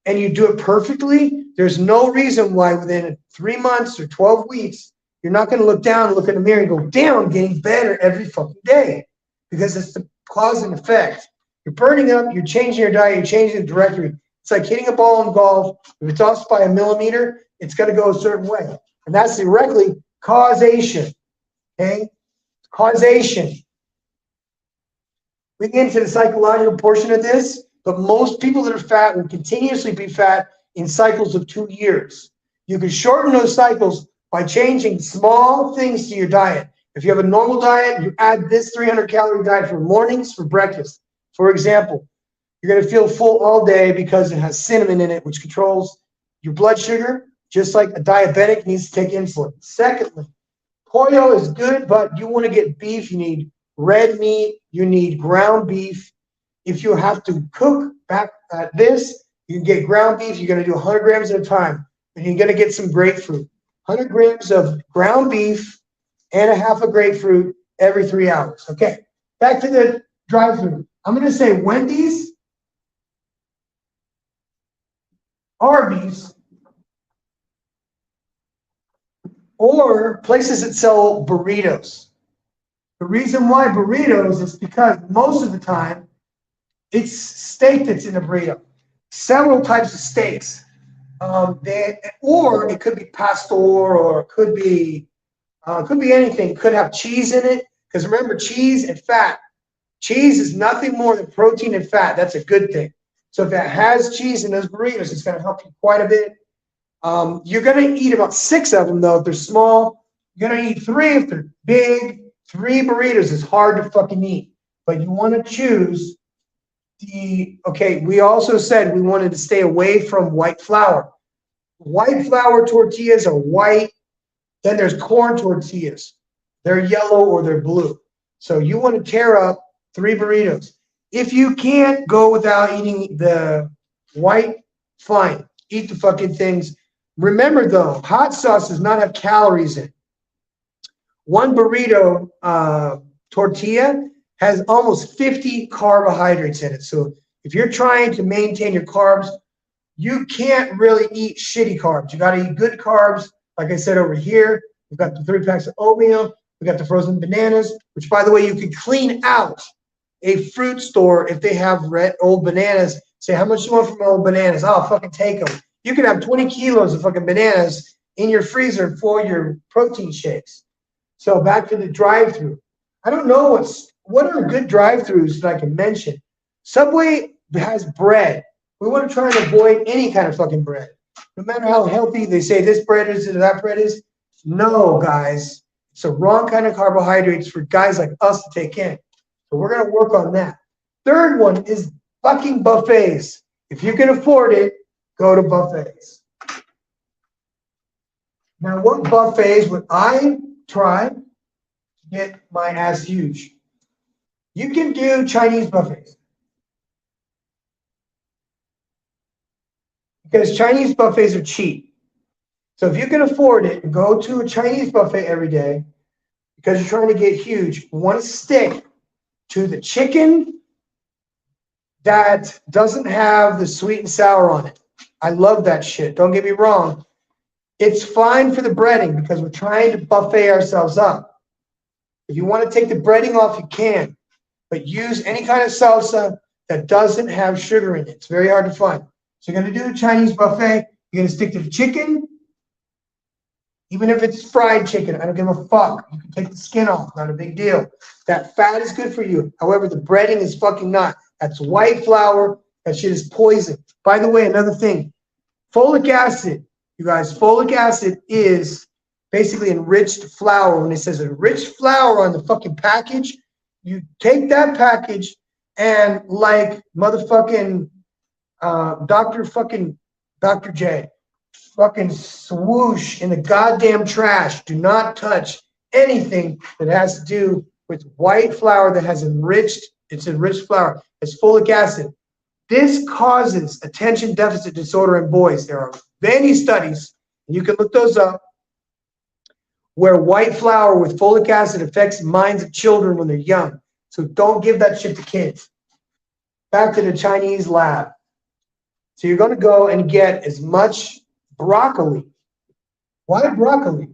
S1: and you do it perfectly, there's no reason why within 3 months or 12 weeks, you're not going to look down and look in the mirror and go, damn, I'm getting better every fucking day. Because it's the cause and effect. You're burning up, you're changing your diet, you're changing the directory. It's like hitting a ball in golf. If it's off by a millimeter, it's going to go a certain way. And that's directly causation. Okay? Causation. We get into the psychological portion of this, but most people that are fat will continuously be fat in cycles of 2 years. You can shorten those cycles by changing small things to your diet. If you have a normal diet, you add this 300-calorie diet for mornings, for breakfast. For example, you're going to feel full all day because it has cinnamon in it, which controls your blood sugar, just like a diabetic needs to take insulin. Secondly, pollo is good, but you want to get beef. You need red meat. You need ground beef. If you have to cook back at this, you can get ground beef. You're going to do 100 grams at a time, and you're going to get some grapefruit. 100 grams of ground beef and a half a grapefruit every 3 hours. Okay, back to the drive-through. I'm going to say Wendy's, Arby's, or places that sell burritos. The reason why burritos is because most of the time it's steak that's in a burrito. Several types of steaks. Or it could be pastor, or it could be anything. It could have cheese in it. Because remember, cheese and fat. Cheese is nothing more than protein and fat. That's a good thing. So if it has cheese in those burritos, it's going to help you quite a bit. You're going to eat about 6 of them, though, if they're small. You're going to eat 3 if they're big. 3 burritos is hard to fucking eat. But you want to choose we also said we wanted to stay away from white flour. White flour tortillas are white. Then there's corn tortillas. They're yellow or they're blue. So you want to tear up 3 burritos. If you can't go without eating the white, fine. Eat the fucking things. Remember, though, hot sauce does not have calories in it. 1 burrito tortilla has almost 50 carbohydrates in it. So if you're trying to maintain your carbs, you can't really eat shitty carbs. You got to eat good carbs. Like I said over here, we've got the 3 packs of oatmeal. We got the frozen bananas, which, by the way, you can clean out a fruit store if they have old bananas. Say, how much do you want from old bananas? I'll fucking take them. You can have 20 kilos of fucking bananas in your freezer for your protein shakes. So back to the drive-through. I don't know what are good drive-throughs that I can mention. Subway has bread. We want to try and avoid any kind of fucking bread. No matter how healthy they say this bread is or that bread is. No, guys. It's the wrong kind of carbohydrates for guys like us to take in. So we're going to work on that. Third one is fucking buffets. If you can afford it, go to buffets. Now, what buffets would I try to get my ass huge? You can do Chinese buffets. Because Chinese buffets are cheap. So if you can afford it, go to a Chinese buffet every day because you're trying to get huge. You want to stick to the chicken that doesn't have the sweet and sour on it. I love that shit. Don't get me wrong. It's fine for the breading because we're trying to buffet ourselves up. If you want to take the breading off, you can. But use any kind of salsa that doesn't have sugar in it. It's very hard to find. So you're going to do the Chinese buffet. You're going to stick to the chicken. Even if it's fried chicken, I don't give a fuck. You can take the skin off. Not a big deal. That fat is good for you. However, the breading is fucking not. That's white flour. That shit is poison. By the way, another thing. Folic acid. You guys, folic acid is basically enriched flour. When it says enriched flour on the fucking package, you take that package and like motherfucking Dr. J, fucking swoosh in the goddamn trash. Do not touch anything that has to do with white flour that has it's enriched flour. It's folic acid. This causes attention deficit disorder in boys. There are many studies, and you can look those up, where white flour with folic acid affects minds of children when they're young. So don't give that shit to kids. Back to the Chinese lab. So you're going to go and get as much broccoli. Why broccoli?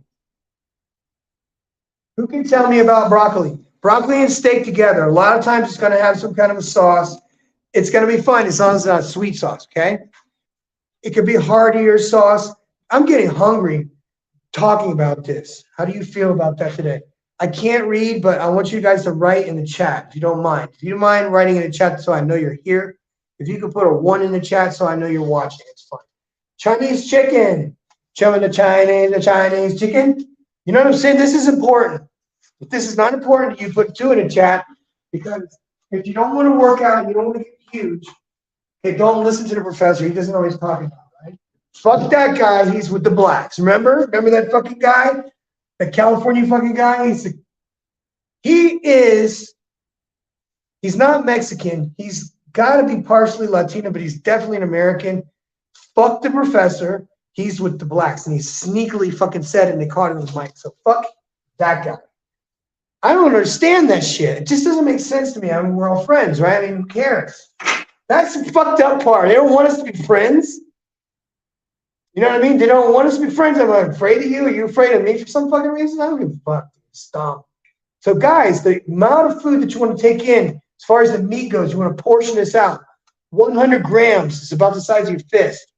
S1: Who can tell me about broccoli? Broccoli and steak together. A lot of times it's going to have some kind of a sauce. It's going to be fine as long as it's not sweet sauce, okay? It could be heartier sauce. I'm getting hungry talking about this. How do you feel about that today? I can't read, but I want you guys to write in the chat if you don't mind. If you don't mind writing in the chat so I know you're here. If you could put a 1 in the chat so I know you're watching, it's fine. Chinese chicken. Showing the Chinese chicken. You know what I'm saying? This is important. If this is not important, you put 2 in the chat, because if you don't want to work out and you don't want to get huge, okay, don't listen to the professor. He doesn't know what he's talking about, right? Fuck that guy. He's with the blacks. Remember that fucking guy? The California fucking guy? He's not Mexican. He's got to be partially Latino, but he's definitely an American. Fuck the professor. He's with the blacks, and he sneakily fucking said it, and they caught it on his mic. So fuck that guy. I don't understand that shit. It just doesn't make sense to me. I mean, we're all friends, right? I mean, who cares? That's the fucked up part. They don't want us to be friends. You know what I mean? They don't want us to be friends. I'm like, afraid of you. Are you afraid of me for some fucking reason? I don't give a fuck. Stop. So guys, the amount of food that you want to take in, as far as the meat goes, you want to portion this out. 100 grams is about the size of your fist.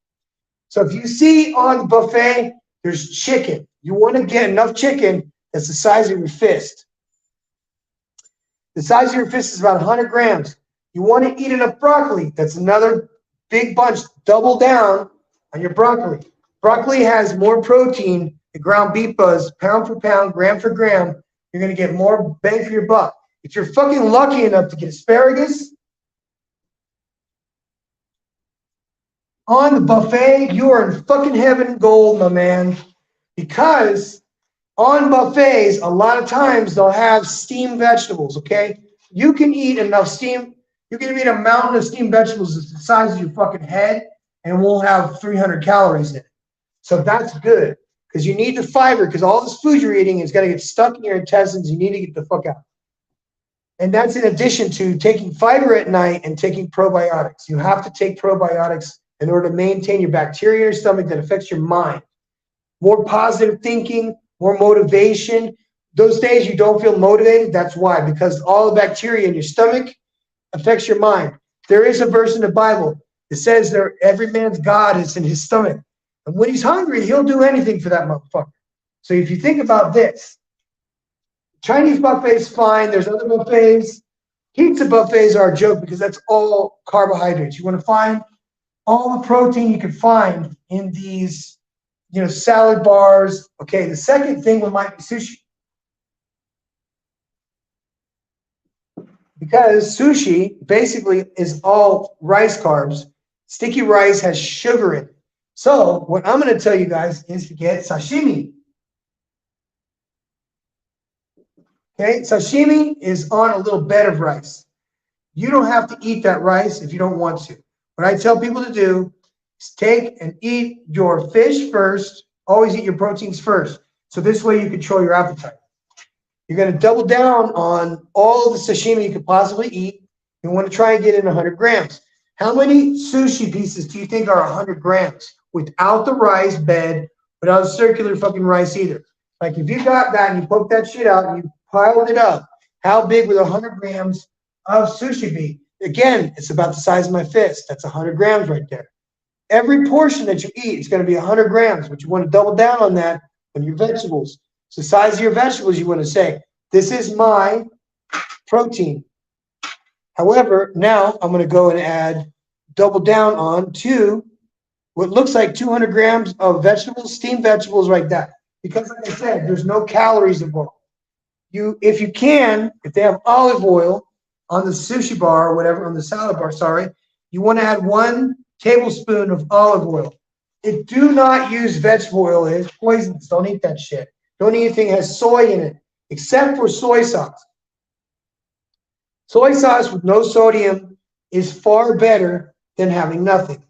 S1: So if you see on the buffet, there's chicken. You want to get enough chicken that's the size of your fist. The size of your fist is about 100 grams. You want to eat enough broccoli. That's another big bunch. Double down on your broccoli. Broccoli has more protein than ground beef does, pound for pound, gram for gram. You're going to get more bang for your buck. If you're fucking lucky enough to get asparagus on the buffet, you are in fucking heaven and gold, my man. Because on buffets, a lot of times they'll have steamed vegetables, okay? You can eat enough steam. You can eat a mountain of steamed vegetables that's the size of your fucking head, and won't have 300 calories in it. So that's good, because you need the fiber, because all this food you're eating is going to get stuck in your intestines. You need to get the fuck out. And that's in addition to taking fiber at night and taking probiotics. You have to take probiotics in order to maintain your bacteria in your stomach that affects your mind. More positive thinking, more motivation. Those days you don't feel motivated, that's why, because all the bacteria in your stomach affects your mind. There is a verse in the Bible that says that every man's God is in his stomach. And when he's hungry, he'll do anything for that motherfucker. So if you think about this, Chinese buffet's fine. There's other buffets. Pizza buffets are a joke because that's all carbohydrates. You want to find all the protein you can find in these, salad bars. Okay, the second thing might be sushi. Because sushi basically is all rice carbs. Sticky rice has sugar in it. So what I'm going to tell you guys is to get sashimi. Okay, sashimi is on a little bed of rice. You don't have to eat that rice if you don't want to. What I tell people to do is take and eat your fish first. Always eat your proteins first. So this way you control your appetite. You're going to double down on all the sashimi you could possibly eat. You want to try and get in 100 grams. How many sushi pieces do you think are 100 grams without the rice bed, without the circular fucking rice either? Like if you got that and you poke that shit out and you piled it up, how big would 100 grams of sushi be? Again, it's about the size of my fist. That's 100 grams right there. Every portion that you eat is going to be 100 grams, but you want to double down on that on your vegetables. So the size of your vegetables, you want to say, this is my protein. However, now I'm going to go and double down on what looks like 200 grams of vegetables, steamed vegetables like that. because like I said, there's no calories involved. If they have olive oil on the sushi bar or whatever, on the salad bar, sorry, you want to add 1 tablespoon of olive oil. Do not use vegetable oil. It's poisonous. Don't eat that shit. Don't eat anything that has soy in it, except for soy sauce. Soy sauce with no sodium is far better than having nothing.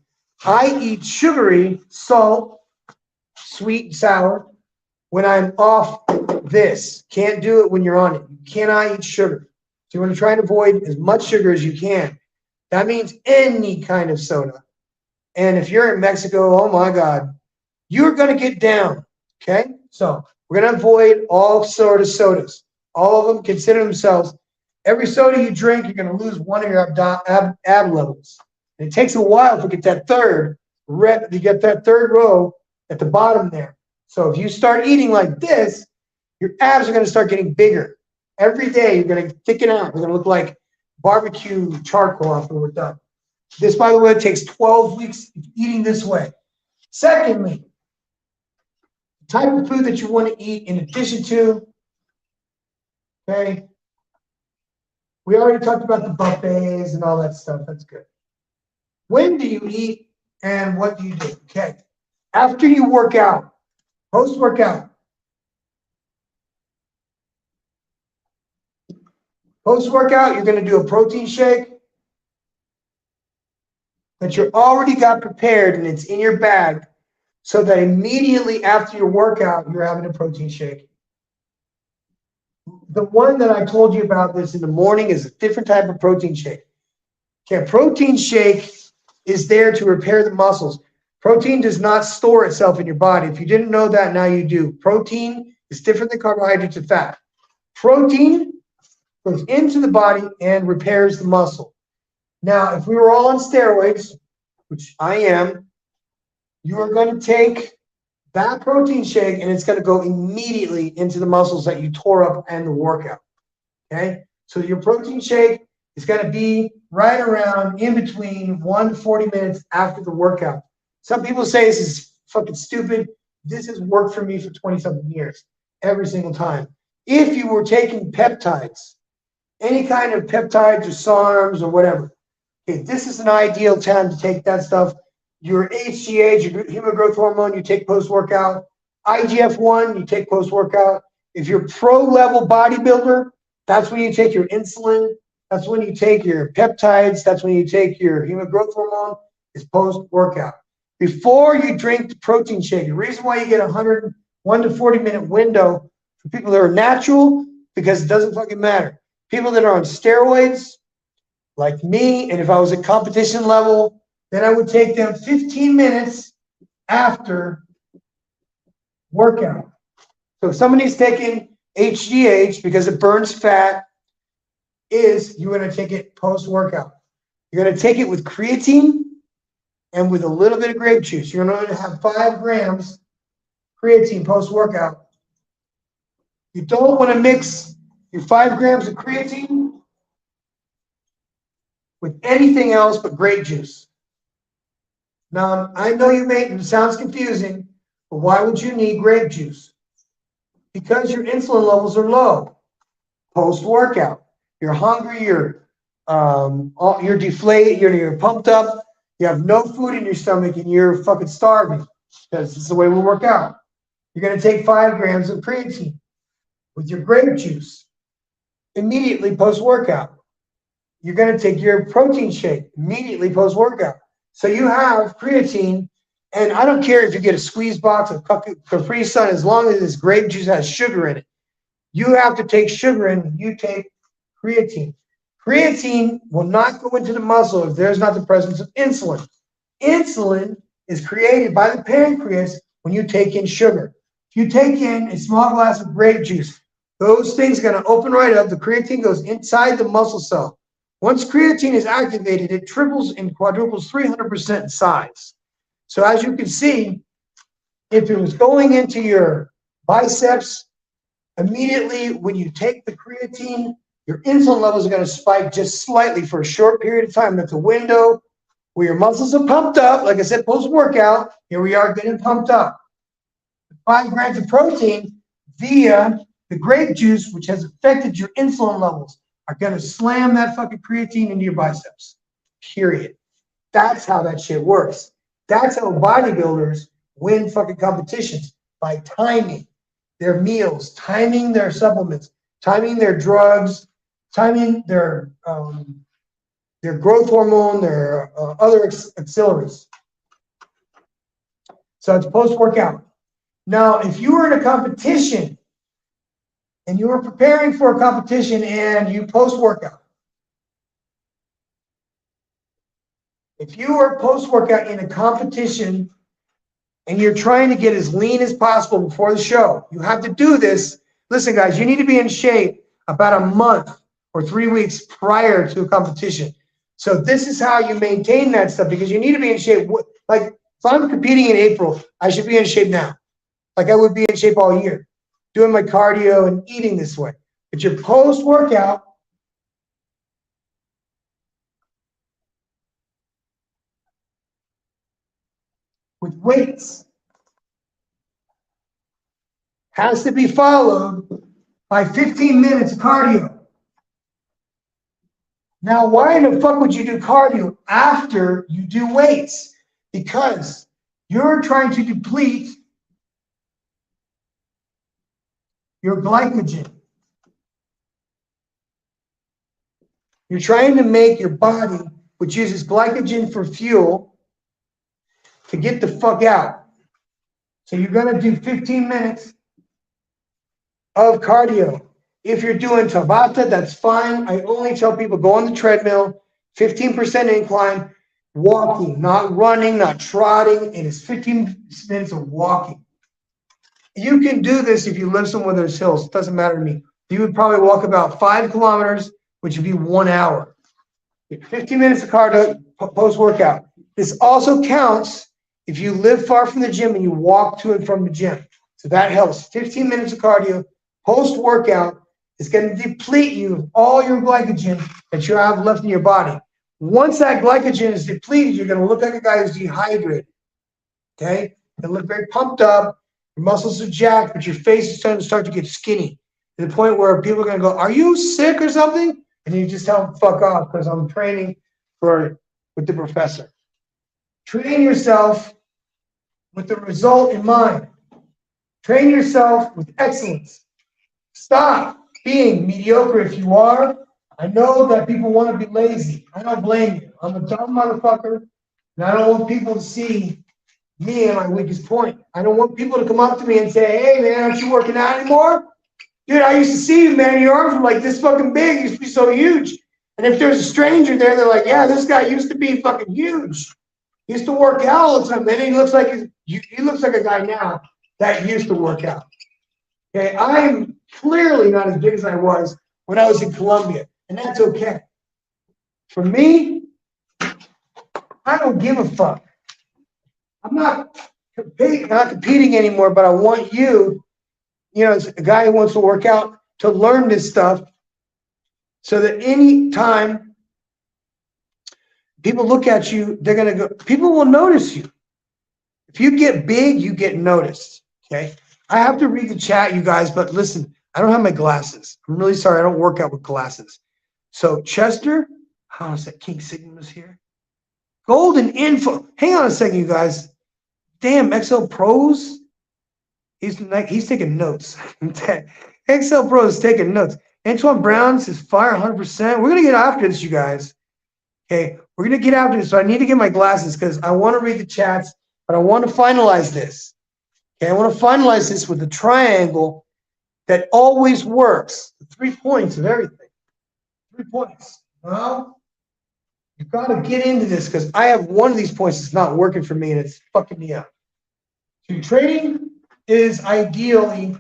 S1: I eat sugary, salt, sweet, and sour when I'm off this. Can't do it when you're on it. You cannot eat sugar. So you want to try and avoid as much sugar as you can. That means any kind of soda. And if you're in Mexico, oh my God, you're going to get down. Okay? So we're going to avoid all sort of sodas. All of them consider themselves. Every soda you drink, you're going to lose 1 of your ab levels. And it takes a while to get that third row at the bottom there. So if you start eating like this, your abs are going to start getting bigger. Every day you're going to thicken out. You're going to look like barbecue charcoal after we're done. This, by the way, takes 12 weeks eating this way. Secondly, the type of food that you want to eat in addition to, okay, we already talked about the buffets and all that stuff. That's good. When do you eat and what do you do? Okay. After you work out, post-workout. Post-workout, you're going to do a protein shake that you already got prepared and it's in your bag so that immediately after your workout, you're having a protein shake. The one that I told you about this in the morning is a different type of protein shake. Okay, a protein shake is there to repair the muscles. Protein does not store itself in your body. If you didn't know that, now you do. Protein is different than carbohydrates and fat. Protein goes into the body and repairs the muscle. Now, if we were all on steroids, which I am, you are going to take that protein shake and it's going to go immediately into the muscles that you tore up in the workout. Okay? So your protein shake is going to be right around in between 1 to 40 minutes after the workout. Some people say this is fucking stupid. This has worked for me for 20-something years, every single time. If you were taking peptides, any kind of peptides or SARMs or whatever, okay, this is an ideal time to take that stuff. Your HGH, your human growth hormone, you take post-workout. IGF-1, you take post-workout. If you're pro-level bodybuilder, that's when you take your insulin. That's when you take your peptides. That's when you take your human growth hormone, is post-workout. Before you drink the protein shake, the reason why you get 1 to 40 minute window for people that are natural, because it doesn't fucking matter. People that are on steroids, like me, and if I was at competition level, then I would take them 15 minutes after workout. So if somebody's taking HGH because it burns fat, you're going to take it post-workout. You're going to take it with creatine and with a little bit of grape juice. You're going to have 5 grams creatine post-workout. You don't want to mix your 5 grams of creatine with anything else but grape juice. Now, I know it sounds confusing, but why would you need grape juice? Because your insulin levels are low post-workout. You're hungry, you're deflated, you're pumped up, you have no food in your stomach, and you're fucking starving because it's the way we work out. You're going to take 5 grams of creatine with your grape juice immediately post-workout. You're going to take your protein shake immediately post-workout. So you have creatine, and I don't care if you get a squeeze box of Capri Sun, as long as this grape juice has sugar in it. You have to take sugar in when you take creatine. Creatine will not go into the muscle if there's not the presence of insulin. Insulin is created by the pancreas when you take in sugar. If you take in a small glass of grape juice, those things are going to open right up. The creatine goes inside the muscle cell. Once creatine is activated, it triples and quadruples 300% in size. So as you can see, if it was going into your biceps, immediately when you take the creatine, your insulin levels are going to spike just slightly for a short period of time. That's a window where your muscles are pumped up. Like I said, post-workout, here we are getting pumped up. 5 grams of protein via the grape juice, which has affected your insulin levels, are going to slam that fucking creatine into your biceps. Period. That's how that shit works. That's how bodybuilders win fucking competitions, by timing their meals, timing their supplements, timing their drugs, timing their growth hormone, their other auxiliaries. So it's post-workout. Now, if you were in a competition and you were preparing for a competition and you post-workout, if you were post-workout in a competition and you're trying to get as lean as possible before the show, you have to do this. Listen, guys, you need to be in shape about a month or 3 weeks prior to a competition. So this is how you maintain that stuff, because you need to be in shape. Like if I'm competing in April, I should be in shape now. Like I would be in shape all year, doing my cardio and eating this way. But your post-workout, with weights, has to be followed by 15 minutes of cardio. Now, why in the fuck would you do cardio after you do weights? Because you're trying to deplete your glycogen. You're trying to make your body, which uses glycogen for fuel, to get the fuck out. So you're going to do 15 minutes of cardio. If you're doing Tabata, that's fine. I only tell people go on the treadmill, 15% incline, walking, not running, not trotting. It is 15 minutes of walking. You can do this if you live somewhere there's hills. It doesn't matter to me. You would probably walk about 5 kilometers, which would be 1 hour. 15 minutes of cardio post-workout. This also counts if you live far from the gym and you walk to and from the gym. So that helps. 15 minutes of cardio post-workout is going to deplete you of all your glycogen that you have left in your body. Once that glycogen is depleted, you're going to look like a guy who's dehydrated. Okay? You're going to look very pumped up. Your muscles are jacked, but your face is starting to start to get skinny to the point where people are going to go, "Are you sick or something?" And you just tell them, "Fuck off, because I'm training with the professor." Train yourself with the result in mind. Train yourself with excellence. Stop being mediocre if you are. I know that people want to be lazy. I don't blame you. I'm a dumb motherfucker, and I don't want people to see me at my weakest point. I don't want people to come up to me and say, "Hey, man, aren't you working out anymore? Dude, I used to see you, man. Your arms were like this fucking big. You used to be so huge." And if there's a stranger there, they're like, "Yeah, this guy used to be fucking huge. He used to work out all the time. Then he looks like a guy now that used to work out." Okay, I'm clearly not as big as I was when I was in Colombia, and that's okay. For me, I don't give a fuck. I'm not competing anymore, but I want you, as a guy who wants to work out, to learn this stuff so that any time people look at you, they're going to go, people will notice you. If you get big, you get noticed, okay? I have to read the chat, you guys, but listen, I don't have my glasses. I'm really sorry. I don't work out with glasses. So Chester, how is that? King Sigma is here. Golden info. Hang on a second, you guys. Damn, XL Pros. He's taking notes. XL Pros taking notes. Antoine Brown says fire 100%. We're going to get after this, you guys. Okay, we're going to get after this. So I need to get my glasses because I want to read the chats, but I want to finalize this. Okay, I want to finalize this with the triangle that always works. The 3 points of everything. 3 points. Well, you've got to get into this because I have one of these points that's not working for me and it's fucking me up. So trading is ideally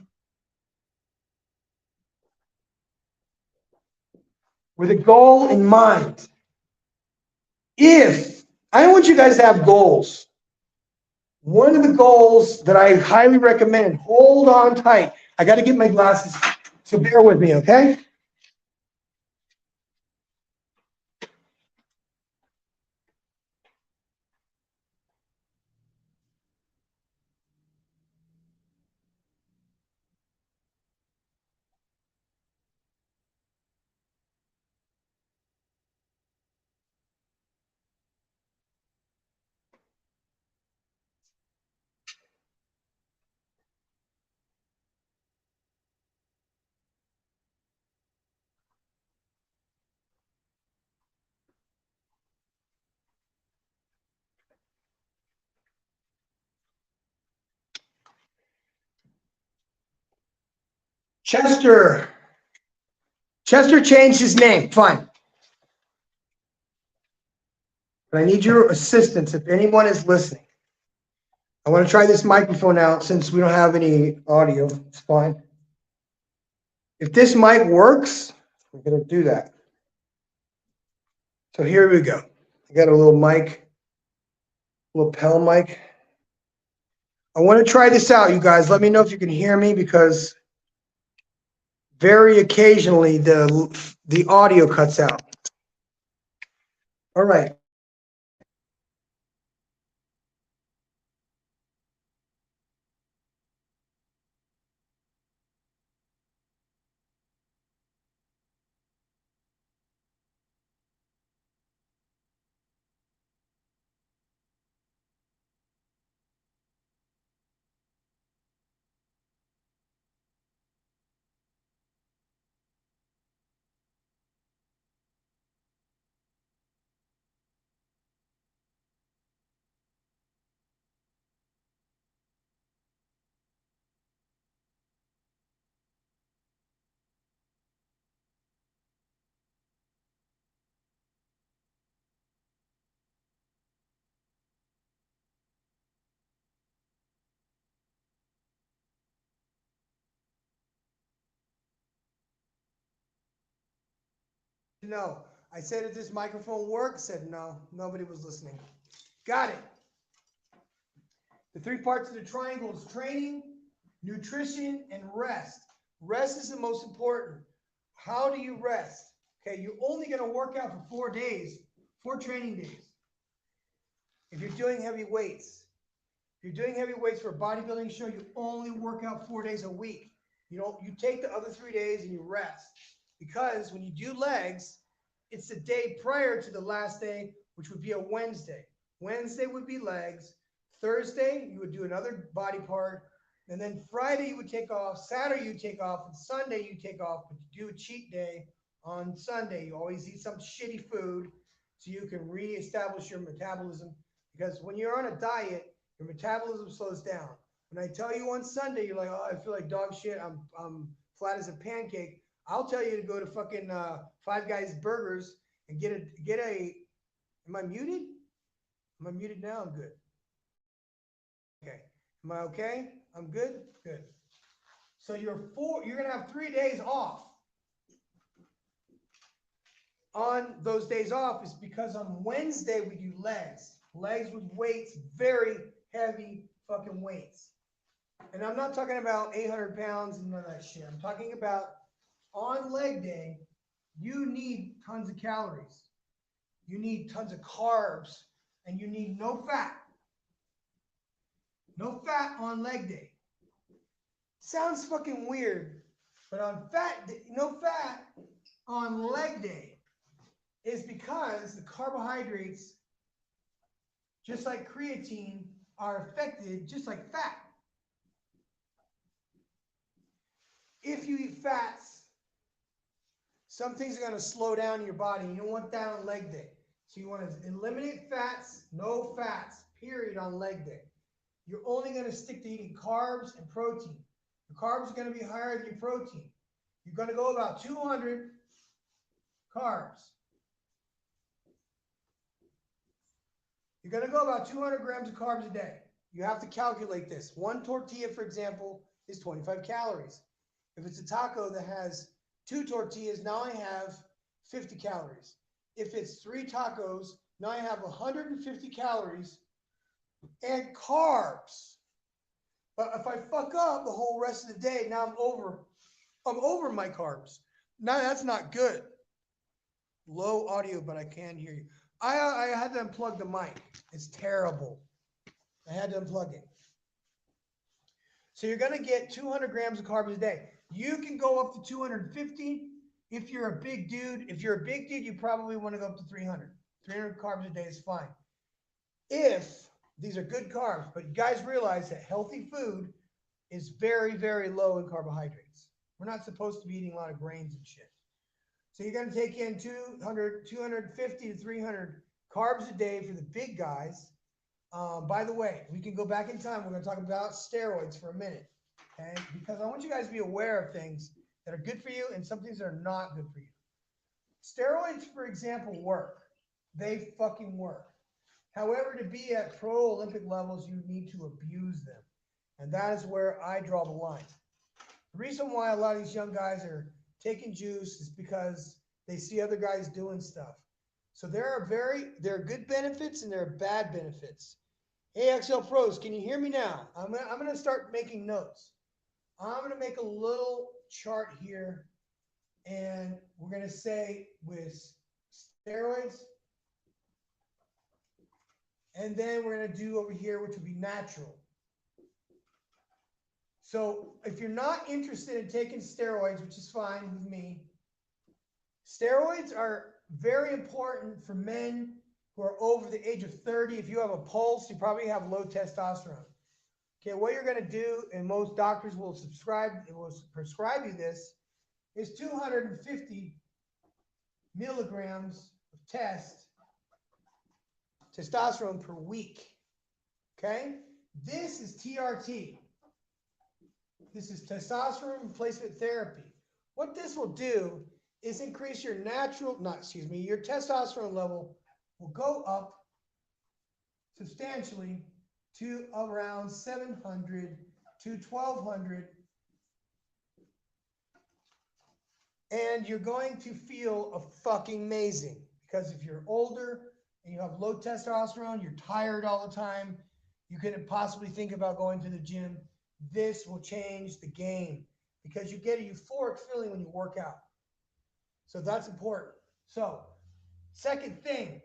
S1: with a goal in mind. If I want you guys to have goals, one of the goals that I highly recommend, hold on tight. I got to get my glasses, so bear with me, okay? Chester. Chester changed his name. Fine. But I need your assistance if anyone is listening. I want to try this microphone out since we don't have any audio. It's fine. If this mic works, we're going to do that. So here we go. I got a little mic, lapel mic. I want to try this out, you guys. Let me know if you can hear me because very occasionally the audio cuts out. All right. No, I said if this microphone works, said no, nobody was listening. Got it. The three parts of the triangle is training, nutrition, and rest. Rest is the most important. How do you rest? Okay, you're only going to work out for 4 days, 4 training days. If you're doing heavy weights, for a bodybuilding show, you only work out 4 days a week. You take the other 3 days and you rest. Because when you do legs, it's the day prior to the last day, which would be a Wednesday. Wednesday would be legs. Thursday, you would do another body part. And then Friday, you would take off. Saturday, you take off. And Sunday, you take off. But you do a cheat day on Sunday. You always eat some shitty food so you can reestablish your metabolism. Because when you're on a diet, your metabolism slows down. When I tell you on Sunday, you're like, oh, I feel like dog shit. I'm flat as a pancake. I'll tell you to go to fucking Five Guys Burgers and get a. Am I muted? Am I muted now? I'm good. Okay. Am I okay? I'm good? Good. So you're going to have 3 days off. On those days off is because on Wednesday we do legs. Legs with weights, very heavy fucking weights. And I'm not talking about 800 pounds and none of that shit. I'm talking about on leg day, you need tons of calories. You need tons of carbs and you need no fat. No fat on leg day. Sounds fucking weird, but no fat on leg day is because the carbohydrates, just like creatine, are affected just like fat. If you eat fats, some things are going to slow down your body. You don't want that on leg day. So you want to eliminate fats, no fats, period, on leg day. You're only going to stick to eating carbs and protein. The carbs are going to be higher than your protein. You're going to go about 200 carbs. You're going to go about 200 grams of carbs a day. You have to calculate this. One tortilla, for example, is 25 calories. If it's a taco that has 2 tortillas, now I have 50 calories. If it's 3 tacos, now I have 150 calories and carbs. But if I fuck up the whole rest of the day, now I'm over my carbs. Now that's not good. Low audio, but I can hear you. I had to unplug the mic. It's terrible. I had to unplug it. So you're going to get 200 grams of carbs a day. You can go up to 250 if you're a big dude. If you're a big dude, you probably want to go up to 300. 300 carbs a day is fine. If these are good carbs, but you guys realize that healthy food is very, very low in carbohydrates. We're not supposed to be eating a lot of grains and shit. So you're going to take in 250 to 300 carbs a day for the big guys. By the way, we can go back in time. We're going to talk about steroids for a minute, okay? Because I want you guys to be aware of things. that are good for you and some things that are not good for you. Steroids, for example, work. They fucking work. However, to be at pro Olympic levels, you need to abuse them. And that is where I draw the line. The reason why a lot of these young guys are taking juice is because they see other guys doing stuff. So there are good benefits and there are bad benefits. Hey, XL Pros, can you hear me now? I'm gonna start making notes. I'm gonna make a little chart here, and we're gonna say with steroids, and then we're gonna do over here, which would be natural. So if you're not interested in taking steroids, which is fine with me, steroids are very important for men who are over the age of 30. If you have a pulse, you probably have low testosterone. Okay, what you're going to do, and most doctors will prescribe you this, is 250 milligrams of testosterone per week. Okay, this is TRT. This is testosterone replacement therapy. What this will do is increase your your testosterone level will go up substantially to around 700 to 1200. And you're going to feel fucking amazing, because if you're older and you have low testosterone, you're tired all the time, you couldn't possibly think about going to the gym. This will change the game because you get a euphoric feeling when you work out. So that's important. So, second thing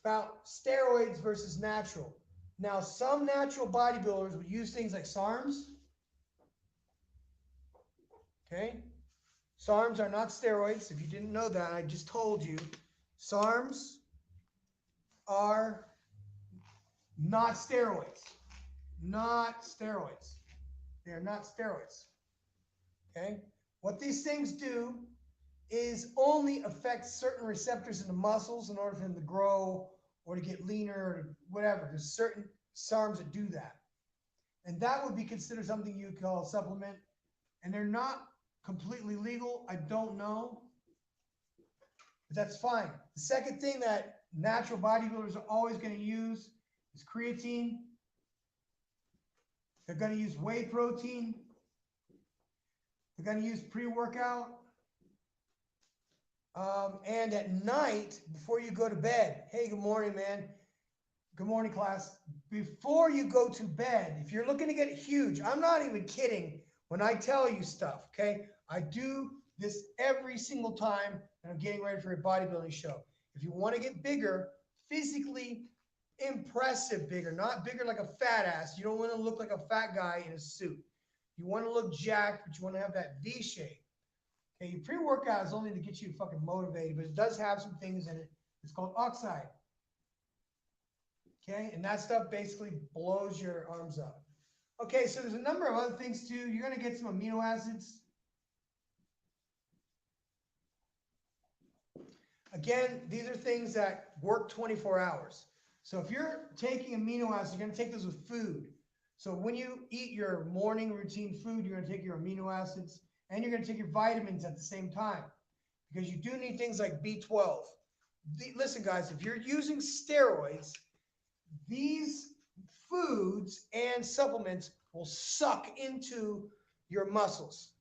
S1: about steroids versus natural. Now, some natural bodybuilders will use things like SARMs. Okay? SARMs are not steroids. If you didn't know that, I just told you. SARMs are not steroids. Not steroids. They are not steroids. Okay? What these things do is only affect certain receptors in the muscles in order for them to grow or to get leaner or whatever. There's certain SARMs that do that. And that would be considered something you call a supplement. And they're not completely legal. I don't know. But that's fine. The second thing that natural bodybuilders are always going to use is creatine. They're going to use whey protein. They're going to use pre-workout. And at night, before you go to bed, hey, good morning, man. Good morning, class. Before you go to bed, if you're looking to get huge, I'm not even kidding when I tell you stuff, okay? I do this every single time that I'm getting ready for a bodybuilding show. If you want to get bigger, physically impressive bigger, not bigger like a fat ass. You don't want to look like a fat guy in a suit. You want to look jacked, but you want to have that V shape. Okay, your pre-workout is only to get you fucking motivated, but it does have some things in it. It's called oxide. Okay, and that stuff basically blows your arms up. Okay, so there's a number of other things too. You're going to get some amino acids. Again, these are things that work 24 hours. So if you're taking amino acids, you're going to take those with food. So when you eat your morning routine food, you're going to take your amino acids and you're going to take your vitamins at the same time, because you do need things like B12. Listen, guys, if you're using steroids, these foods and supplements will suck into your muscles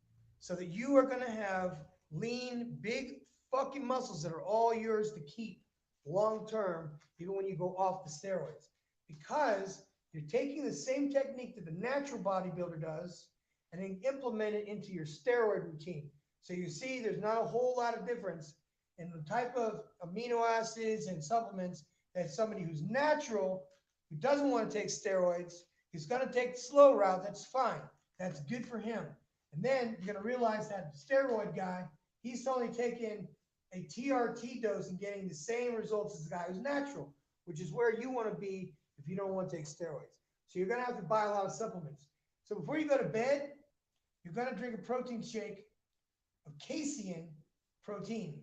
S1: so that you are going to have lean, big fucking muscles that are all yours to keep long term, even when you go off the steroids, because you're taking the same technique that the natural bodybuilder does and then implement it into your steroid routine. So you see there's not a whole lot of difference in the type of amino acids and supplements that somebody who's natural, who doesn't want to take steroids, he's going to take the slow route. That's fine. That's good for him. And then you're going to realize that the steroid guy, he's only taking a TRT dose and getting the same results as the guy who's natural, which is where you want to be if you don't want to take steroids. So you're going to have to buy a lot of supplements. So before you go to bed, you're going to drink a protein shake of casein protein.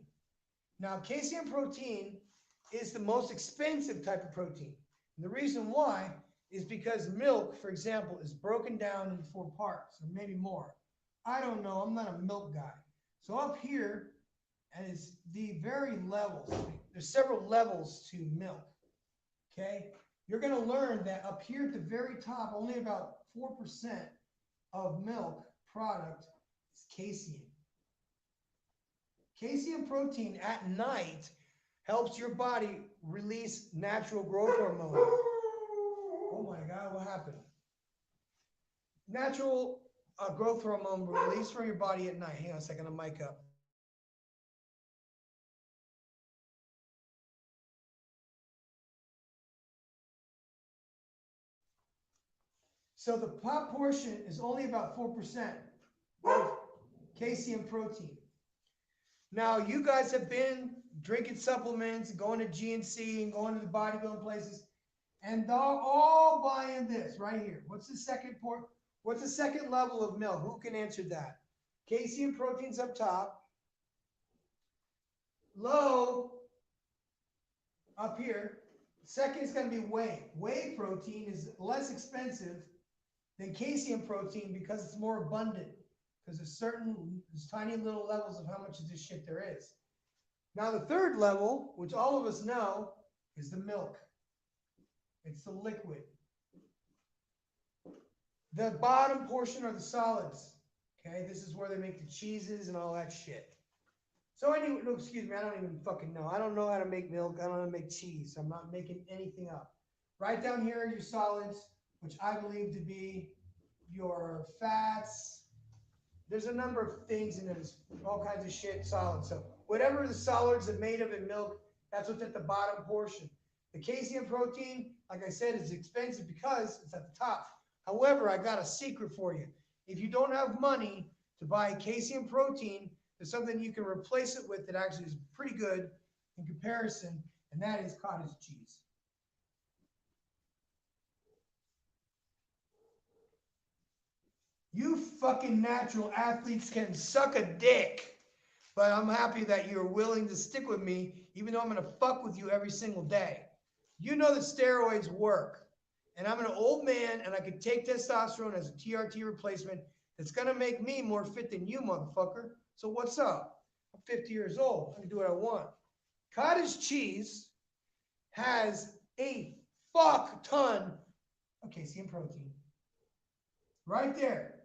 S1: Now, casein protein is the most expensive type of protein. And the reason why is because milk, for example, is broken down into 4 parts, or maybe more. I don't know. I'm not a milk guy. So up here, and it's the very levels. There's several levels to milk. Okay. You're going to learn that up here at the very top, only about 4% of milk product is casein. Casein protein at night helps your body release natural growth hormone. Oh my God, what happened? Natural growth hormone released from your body at night. Hang on a second, the mic up. So the top portion is only about 4% of casein protein. Now, you guys have been drinking supplements, going to GNC and going to the bodybuilding places, and they're all buying this right here. What's the second level of milk? Who can answer that? Casein protein's up top. Low up here. Second is going to be whey. Whey protein is less expensive than casein protein because it's more abundant. Because there's tiny little levels of how much of this shit there is. Now the third level, which all of us know, is the milk. It's the liquid. The bottom portion are the solids. Okay, this is where they make the cheeses and all that shit. So anyway, no, excuse me, I don't even fucking know. I don't know how to make milk. I don't know how to make cheese. I'm not making anything up. Right down here are your solids, which I believe to be your fats. There's a number of things in there. There's all kinds of shit, solids. So whatever the solids are made of in milk, that's what's at the bottom portion. The casein protein, like I said, is expensive because it's at the top. However, I got a secret for you. If you don't have money to buy casein protein, there's something you can replace it with that actually is pretty good in comparison, and that is cottage cheese. You fucking natural athletes can suck a dick, but I'm happy that you're willing to stick with me, even though I'm going to fuck with you every single day. You know that steroids work, and I'm an old man, and I can take testosterone as a TRT replacement that's going to make me more fit than you, motherfucker. So what's up? I'm 50 years old. I can do what I want. Cottage cheese has a fuck ton of casein protein. Right there.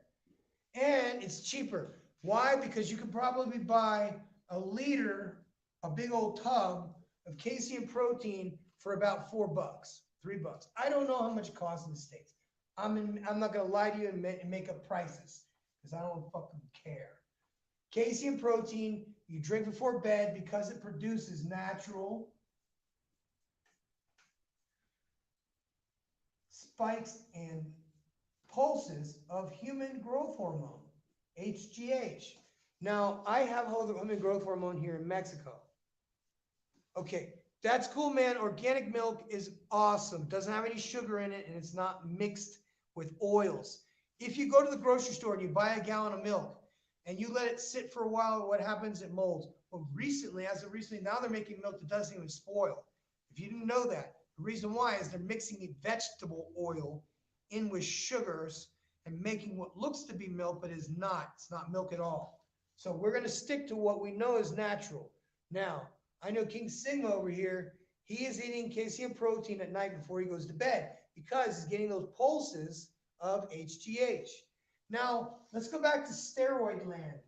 S1: And it's cheaper. Why? Because you can probably buy a liter, a big old tub of casein protein for about $4, $3. I don't know how much it costs in the States. I'm not going to lie to you and make up prices because I don't fucking care. Casein protein, you drink before bed because it produces natural spikes and pulses of human growth hormone, HGH. Now, I have human growth hormone here in Mexico. Okay, that's cool, man. Organic milk is awesome. Doesn't have any sugar in it, and it's not mixed with oils. If you go to the grocery store and you buy a gallon of milk and you let it sit for a while, what happens? It molds. Well, recently, now they're making milk that doesn't even spoil. If you didn't know that, the reason why is they're mixing the vegetable oil in with sugars and making what looks to be milk, but is not. It's not milk at all. So we're going to stick to what we know is natural. Now, I know King Sigma over here, he is eating casein protein at night before he goes to bed because he's getting those pulses of HGH. Now, let's go back to steroid land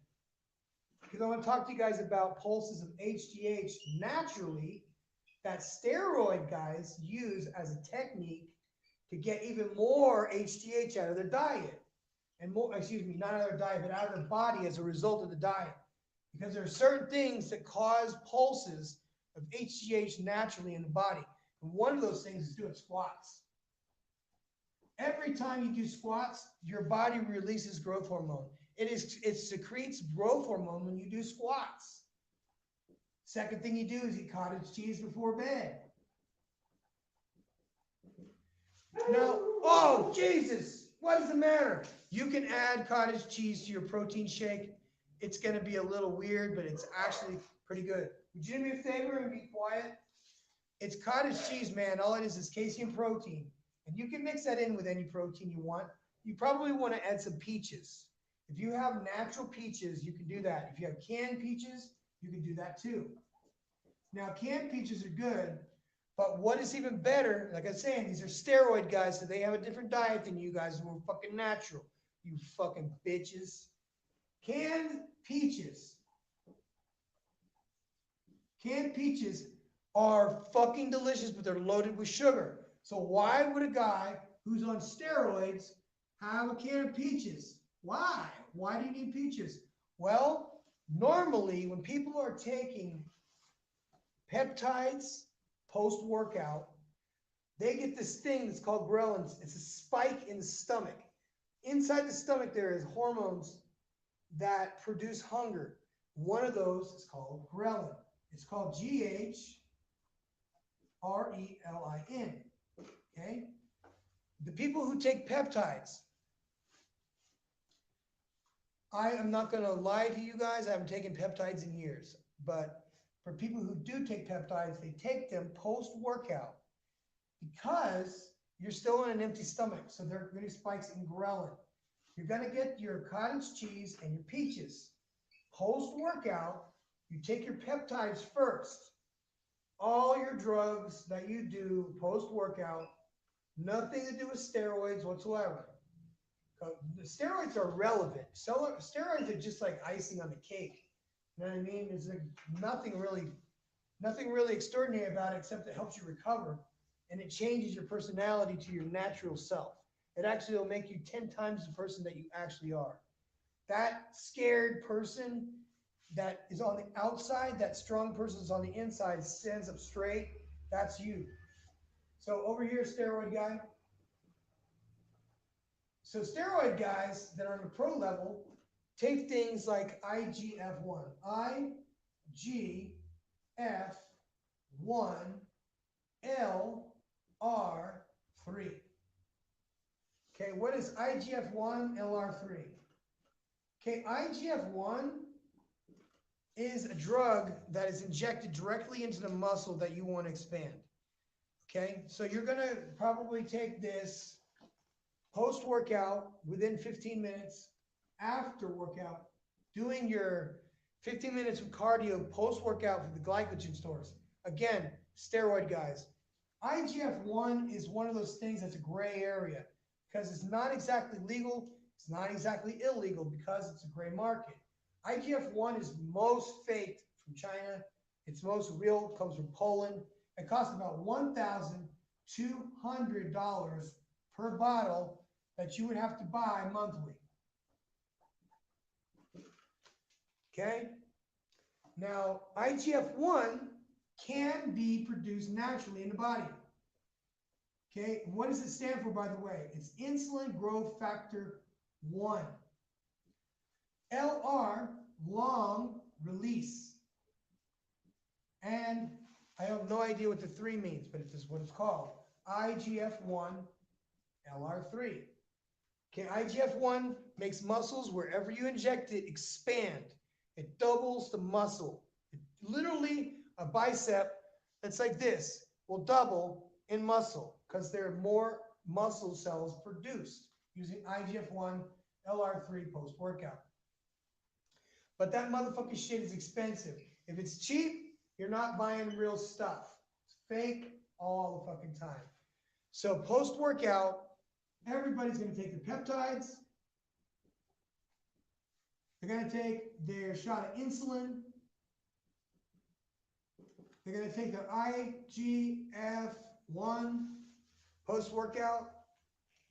S1: because I want to talk to you guys about pulses of HGH naturally that steroid guys use as a technique to get even more HGH out of their diet and more, not out of their diet, but out of their body as a result of the diet. Because there are certain things that cause pulses of HGH naturally in the body. And one of those things is doing squats. Every time you do squats, your body releases growth hormone. It secretes growth hormone when you do squats. Second thing you do is eat cottage cheese before bed. Now, oh, Jesus, what is the matter? You can add cottage cheese to your protein shake. It's going to be a little weird, but it's actually pretty good. Would you do me a favor and be quiet? It's cottage cheese, man. All it is casein protein. And you can mix that in with any protein you want. You probably want to add some peaches. If you have natural peaches, you can do that. If you have canned peaches, you can do that too. Now, canned peaches are good, but what is even better, like I was saying, these are steroid guys, so they have a different diet than you guys who are fucking natural. You fucking bitches. Canned peaches. Canned peaches are fucking delicious, but they're loaded with sugar. So why would a guy who's on steroids have a can of peaches? Why? Why do you need peaches? Well, normally when people are taking peptides post-workout, they get this thing that's called ghrelin. It's a spike in the stomach. Inside the stomach, there is hormones that produce hunger. One of those is called ghrelin. It's called GHRELIN. Okay? The people who take peptides, I am not going to lie to you guys, I haven't taken peptides in years, but for people who do take peptides, they take them post-workout because you're still on an empty stomach, so they're going to spikes in ghrelin. You're going to get your cottage cheese and your peaches. Post-workout, you take your peptides first. All your drugs that you do post-workout, nothing to do with steroids whatsoever. The steroids are relevant. Steroids are just like icing on the cake. You know what I mean? There's like nothing really extraordinary about it except it helps you recover and it changes your personality to your natural self. It actually will make you 10 times the person that you actually are. That scared person that is on the outside, that strong person is on the inside, stands up straight, that's you. So over here, steroid guy. So steroid guys that are on the pro level take things like IGF-1. IGF-1 LR3. Okay, what is IGF-1 LR3? Okay, IGF-1 is a drug that is injected directly into the muscle that you want to expand. Okay, so you're going to probably take this post-workout within 15 minutes, after workout, doing your 15 minutes of cardio post-workout for the glycogen stores. Again, steroid guys. IGF-1 is one of those things that's a gray area because it's not exactly legal, it's not exactly illegal because it's a gray market. IGF-1 is most faked from China. It's most real, comes from Poland. It costs about $1,200 per bottle that you would have to buy monthly. Okay? Now, IGF-1 can be produced naturally in the body. Okay? And what does it stand for, by the way? It's insulin growth factor 1. LR, long release. And I have no idea what the 3 means, but it is what it's called. IGF-1 LR3. Okay, IGF-1 makes muscles wherever you inject it expand. It doubles the muscle. Literally, a bicep that's like this will double in muscle because there are more muscle cells produced using IGF-1 LR3 post-workout. But that motherfucking shit is expensive. If it's cheap, you're not buying real stuff. It's fake all the fucking time. So post-workout, everybody's going to take their peptides. They're going to take their shot of insulin. They're going to take their IGF-1 post-workout.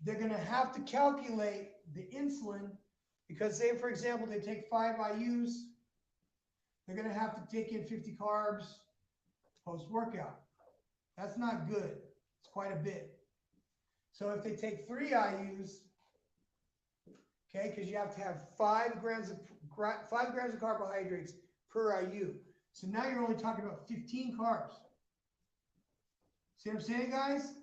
S1: They're going to have to calculate the insulin because say, for example, they take 5 IUs. They're going to have to take in 50 carbs post-workout. That's not good. It's quite a bit. So if they take 3 IUs, okay, because you have to have 5 grams of carbohydrates per IU. So now you're only talking about 15 carbs. See what I'm saying, guys?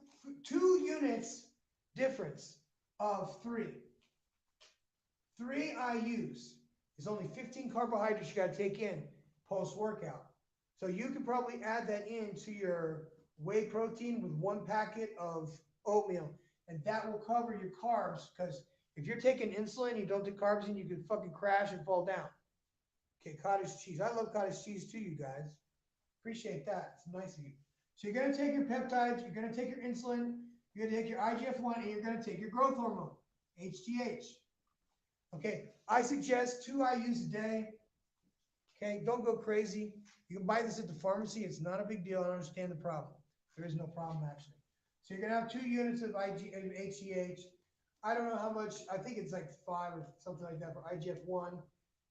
S1: 2 units difference of 3. 3 IUs is only 15 carbohydrates you got to take in post-workout. So you can probably add that into your whey protein with 1 packet of oatmeal, and that will cover your carbs because If you're taking insulin, you don't take carbs, and you can fucking crash and fall down. Okay, cottage cheese. I love cottage cheese too, you guys. Appreciate that. It's nice of you. So you're gonna take your peptides, you're gonna take your insulin, you're gonna take your IGF-1, and you're gonna take your growth hormone, HGH. Okay, I suggest 2 IUs a day. Okay, don't go crazy. You can buy this at the pharmacy. It's not a big deal. I don't understand the problem. There is no problem actually. So you're gonna have 2 units of HGH. I don't know how much. I think it's like 5 or something like that for IGF-1.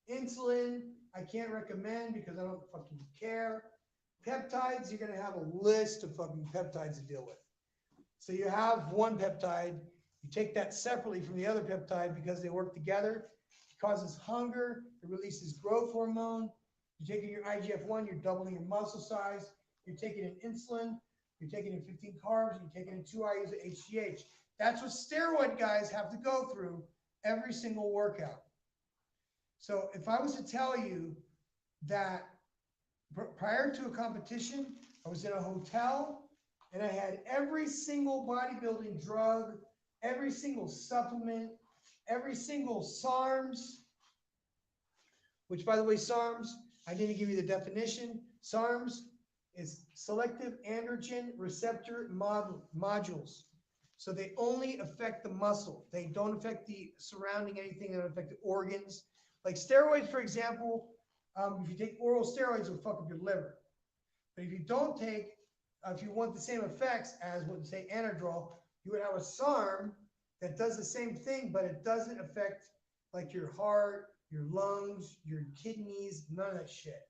S1: Insulin, I can't recommend because I don't fucking care. Peptides, you're gonna have a list of fucking peptides to deal with. So you have one peptide, you take that separately from the other peptide because they work together. It causes hunger, it releases growth hormone. You're taking your IGF-1, you're doubling your muscle size. You're taking an insulin, you're taking in 15 carbs, you're taking in 2 IUs of HGH. That's what steroid guys have to go through every single workout. So if I was to tell you that prior to a competition, I was in a hotel and I had every single bodybuilding drug, every single supplement, every single SARMs, which by the way, SARMs, I didn't give you the definition. SARMs is selective androgen receptor modules. So they only affect the muscle. They don't affect the surrounding anything. They don't affect the organs. Like steroids, for example, if you take oral steroids, it'll fuck up your liver. But if you don't take, if you want the same effects as what say Anadrol, you would have a SARM that does the same thing, but it doesn't affect like your heart, your lungs, your kidneys, none of that shit.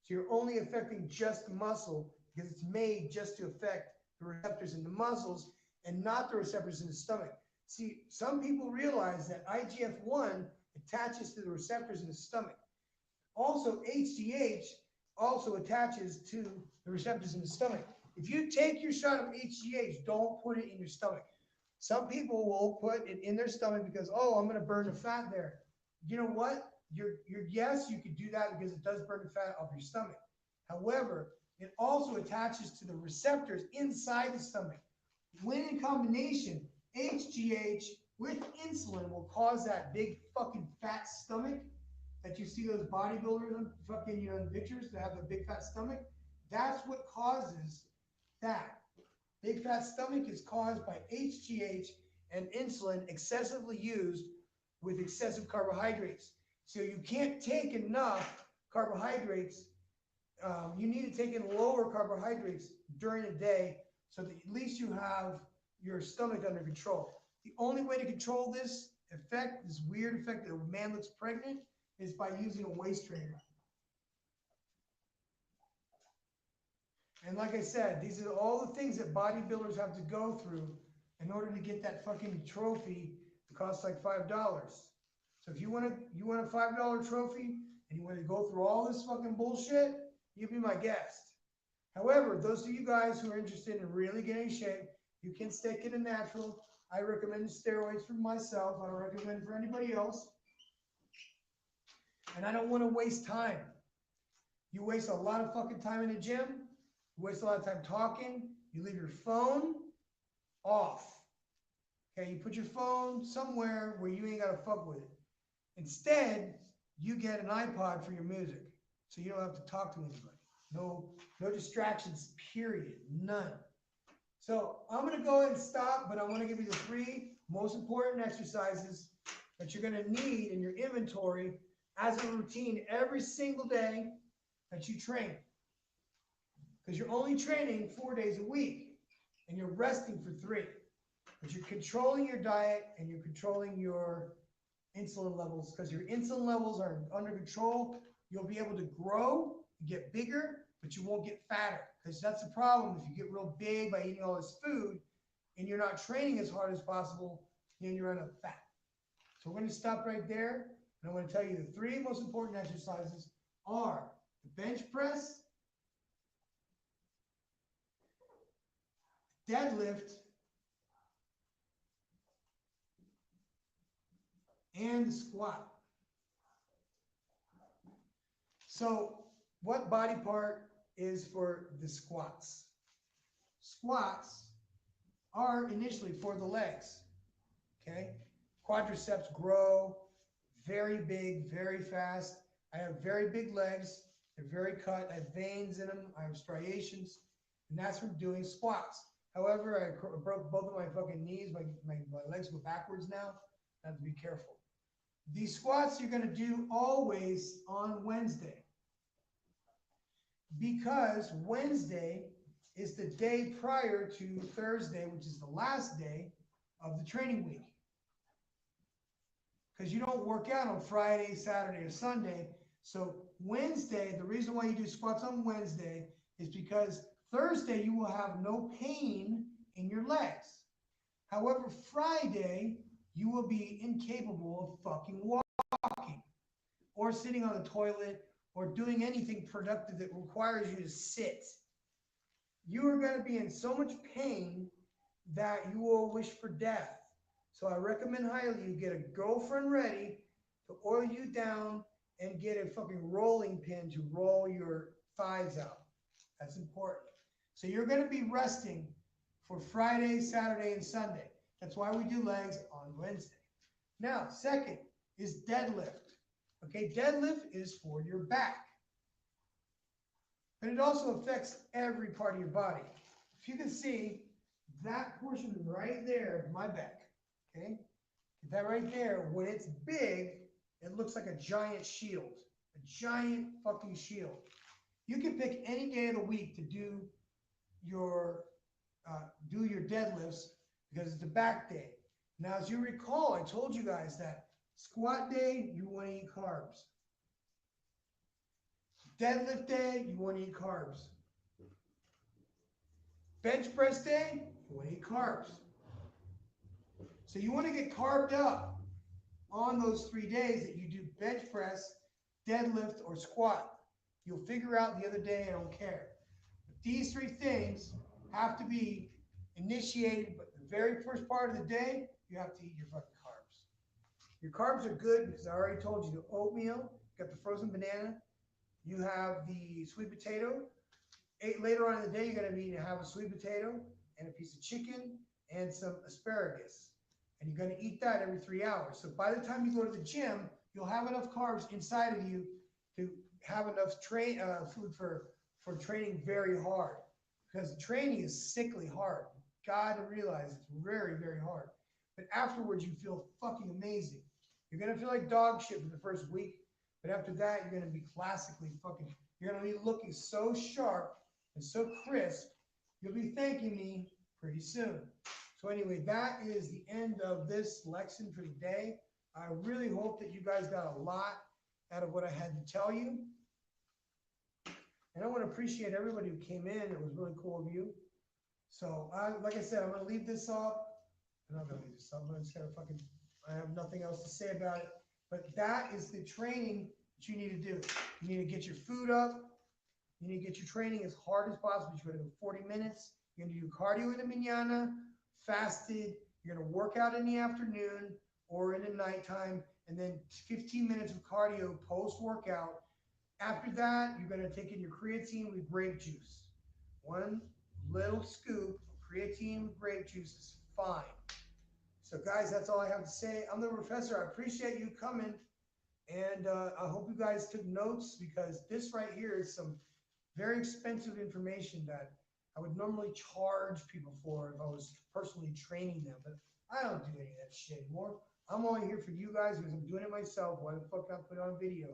S1: So you're only affecting just the muscle because it's made just to affect the receptors in the muscles and not the receptors in the stomach. See, some people realize that IGF-1 attaches to the receptors in the stomach. Also, HGH also attaches to the receptors in the stomach. If you take your shot of HGH, don't put it in your stomach. Some people will put it in their stomach because, oh, I'm going to burn the fat there. You know what? Yes, you could do that because it does burn the fat off your stomach. However, it also attaches to the receptors inside the stomach. When in combination, HGH with insulin will cause that big fucking fat stomach that you see those bodybuilders fucking, in the pictures that have a big fat stomach. That's what causes that. Big fat stomach is caused by HGH and insulin excessively used with excessive carbohydrates. So you can't take enough carbohydrates. You need to take in lower carbohydrates during the day so that at least you have your stomach under control. The only way to control this effect, this weird effect that a man looks pregnant, is by using a waist trainer. And like I said, these are all the things that bodybuilders have to go through in order to get that fucking trophy that costs like $5. So if you want a $5 trophy and you want to go through all this fucking bullshit, you be my guest. However, those of you guys who are interested in really getting in shape, you can stick it in natural. I recommend steroids for myself. I don't recommend for anybody else. And I don't want to waste time. You waste a lot of fucking time in the gym. You waste a lot of time talking. You leave your phone off. Okay, you put your phone somewhere where you ain't got to fuck with it. Instead, you get an iPod for your music. So you don't have to talk to anybody. No distractions, period. None. So I'm going to go ahead and stop, but I want to give you the 3 most important exercises that you're going to need in your inventory as a routine every single day that you train. Because you're only training 4 days a week and you're resting for 3. But you're controlling your diet and you're controlling your insulin levels. Because your insulin levels are under control, you'll be able to grow, get bigger, but you won't get fatter. Because that's the problem. If you get real big by eating all this food and you're not training as hard as possible, then you run out of fat. So we're going to stop right there. And I'm going to tell you the 3 most important exercises are the bench press, deadlift, and the squat. So what body part is for the squats? Squats are initially for the legs, okay? quadriceps grow very big, very fast. I have very big legs. They're very cut. I have veins in them. I have striations. And that's from doing squats. However, I broke both of my fucking knees. My legs go backwards now. I have to be careful. These squats you're going to do always on Wednesday. Because Wednesday is the day prior to Thursday, which is the last day of the training week. Because you don't work out on Friday, Saturday, or Sunday. So Wednesday, the reason why you do squats on Wednesday is because Thursday you will have no pain in your legs. However, Friday, you will be incapable of fucking walking or sitting on the toilet or doing anything productive that requires you to sit. You are going to be in so much pain that you will wish for death. So I recommend highly you get a girlfriend ready to oil you down and get a fucking rolling pin to roll your thighs out. That's important. So you're going to be resting for Friday, Saturday, and Sunday. That's why we do legs on Wednesday. Now, second is deadlift. Okay, deadlift is for your back. But it also affects every part of your body. If you can see, that portion right there is my back. Okay? That right there, when it's big, it looks like a giant shield. A giant fucking shield. You can pick any day of the week to do your deadlifts because it's a back day. Now, as you recall, I told you guys that squat day, you want to eat carbs. Deadlift day, you want to eat carbs. Bench press day, you want to eat carbs. So you want to get carved up on those 3 days that you do bench press, deadlift, or squat. You'll figure out the other day, I don't care. But these 3 things have to be initiated, but the very first part of the day, you have to eat your fucking carbs. Your carbs are good because I already told you the oatmeal, you got the frozen banana, you have the sweet potato. Later on in the day, you're going to need to have a sweet potato and a piece of chicken and some asparagus. And you're going to eat that every 3 hours. So by the time you go to the gym, you'll have enough carbs inside of you to have enough food for training very hard. Because training is sickly hard. You gotta realize it's very, very hard. But afterwards, you feel fucking amazing. You're going to feel like dog shit for the first week. But after that, you're going to be classically fucking, you're going to be looking so sharp and so crisp, you'll be thanking me pretty soon. So anyway, that is the end of this lesson for today. I really hope that you guys got a lot out of what I had to tell you. And I want to appreciate everybody who came in. It was really cool of you. So like I said, I'm going to leave this up. I'm not going to leave this up. I'm just going to fucking, I have nothing else to say about it. But that is the training that you need to do. You need to get your food up. You need to get your training as hard as possible. You're going to do 40 minutes. You're going to do cardio in the mañana, fasted. You're going to work out in the afternoon or in the nighttime, and then 15 minutes of cardio post-workout. After that, you're going to take in your creatine with grape juice. 1 little scoop of creatine with grape juice is fine. So guys, that's all I have to say. I'm the professor. I appreciate you coming. And I hope you guys took notes because this right here is some very expensive information that I would normally charge people for if I was personally training them. But I don't do any of that shit anymore. I'm only here for you guys because I'm doing it myself. Why the fuck not put it on video?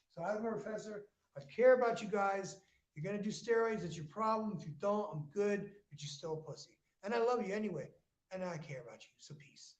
S1: So I'm a professor. I care about you guys. You're going to do steroids. It's your problem. If you don't, I'm good. But you're still a pussy. And I love you anyway. And I care about you. So peace.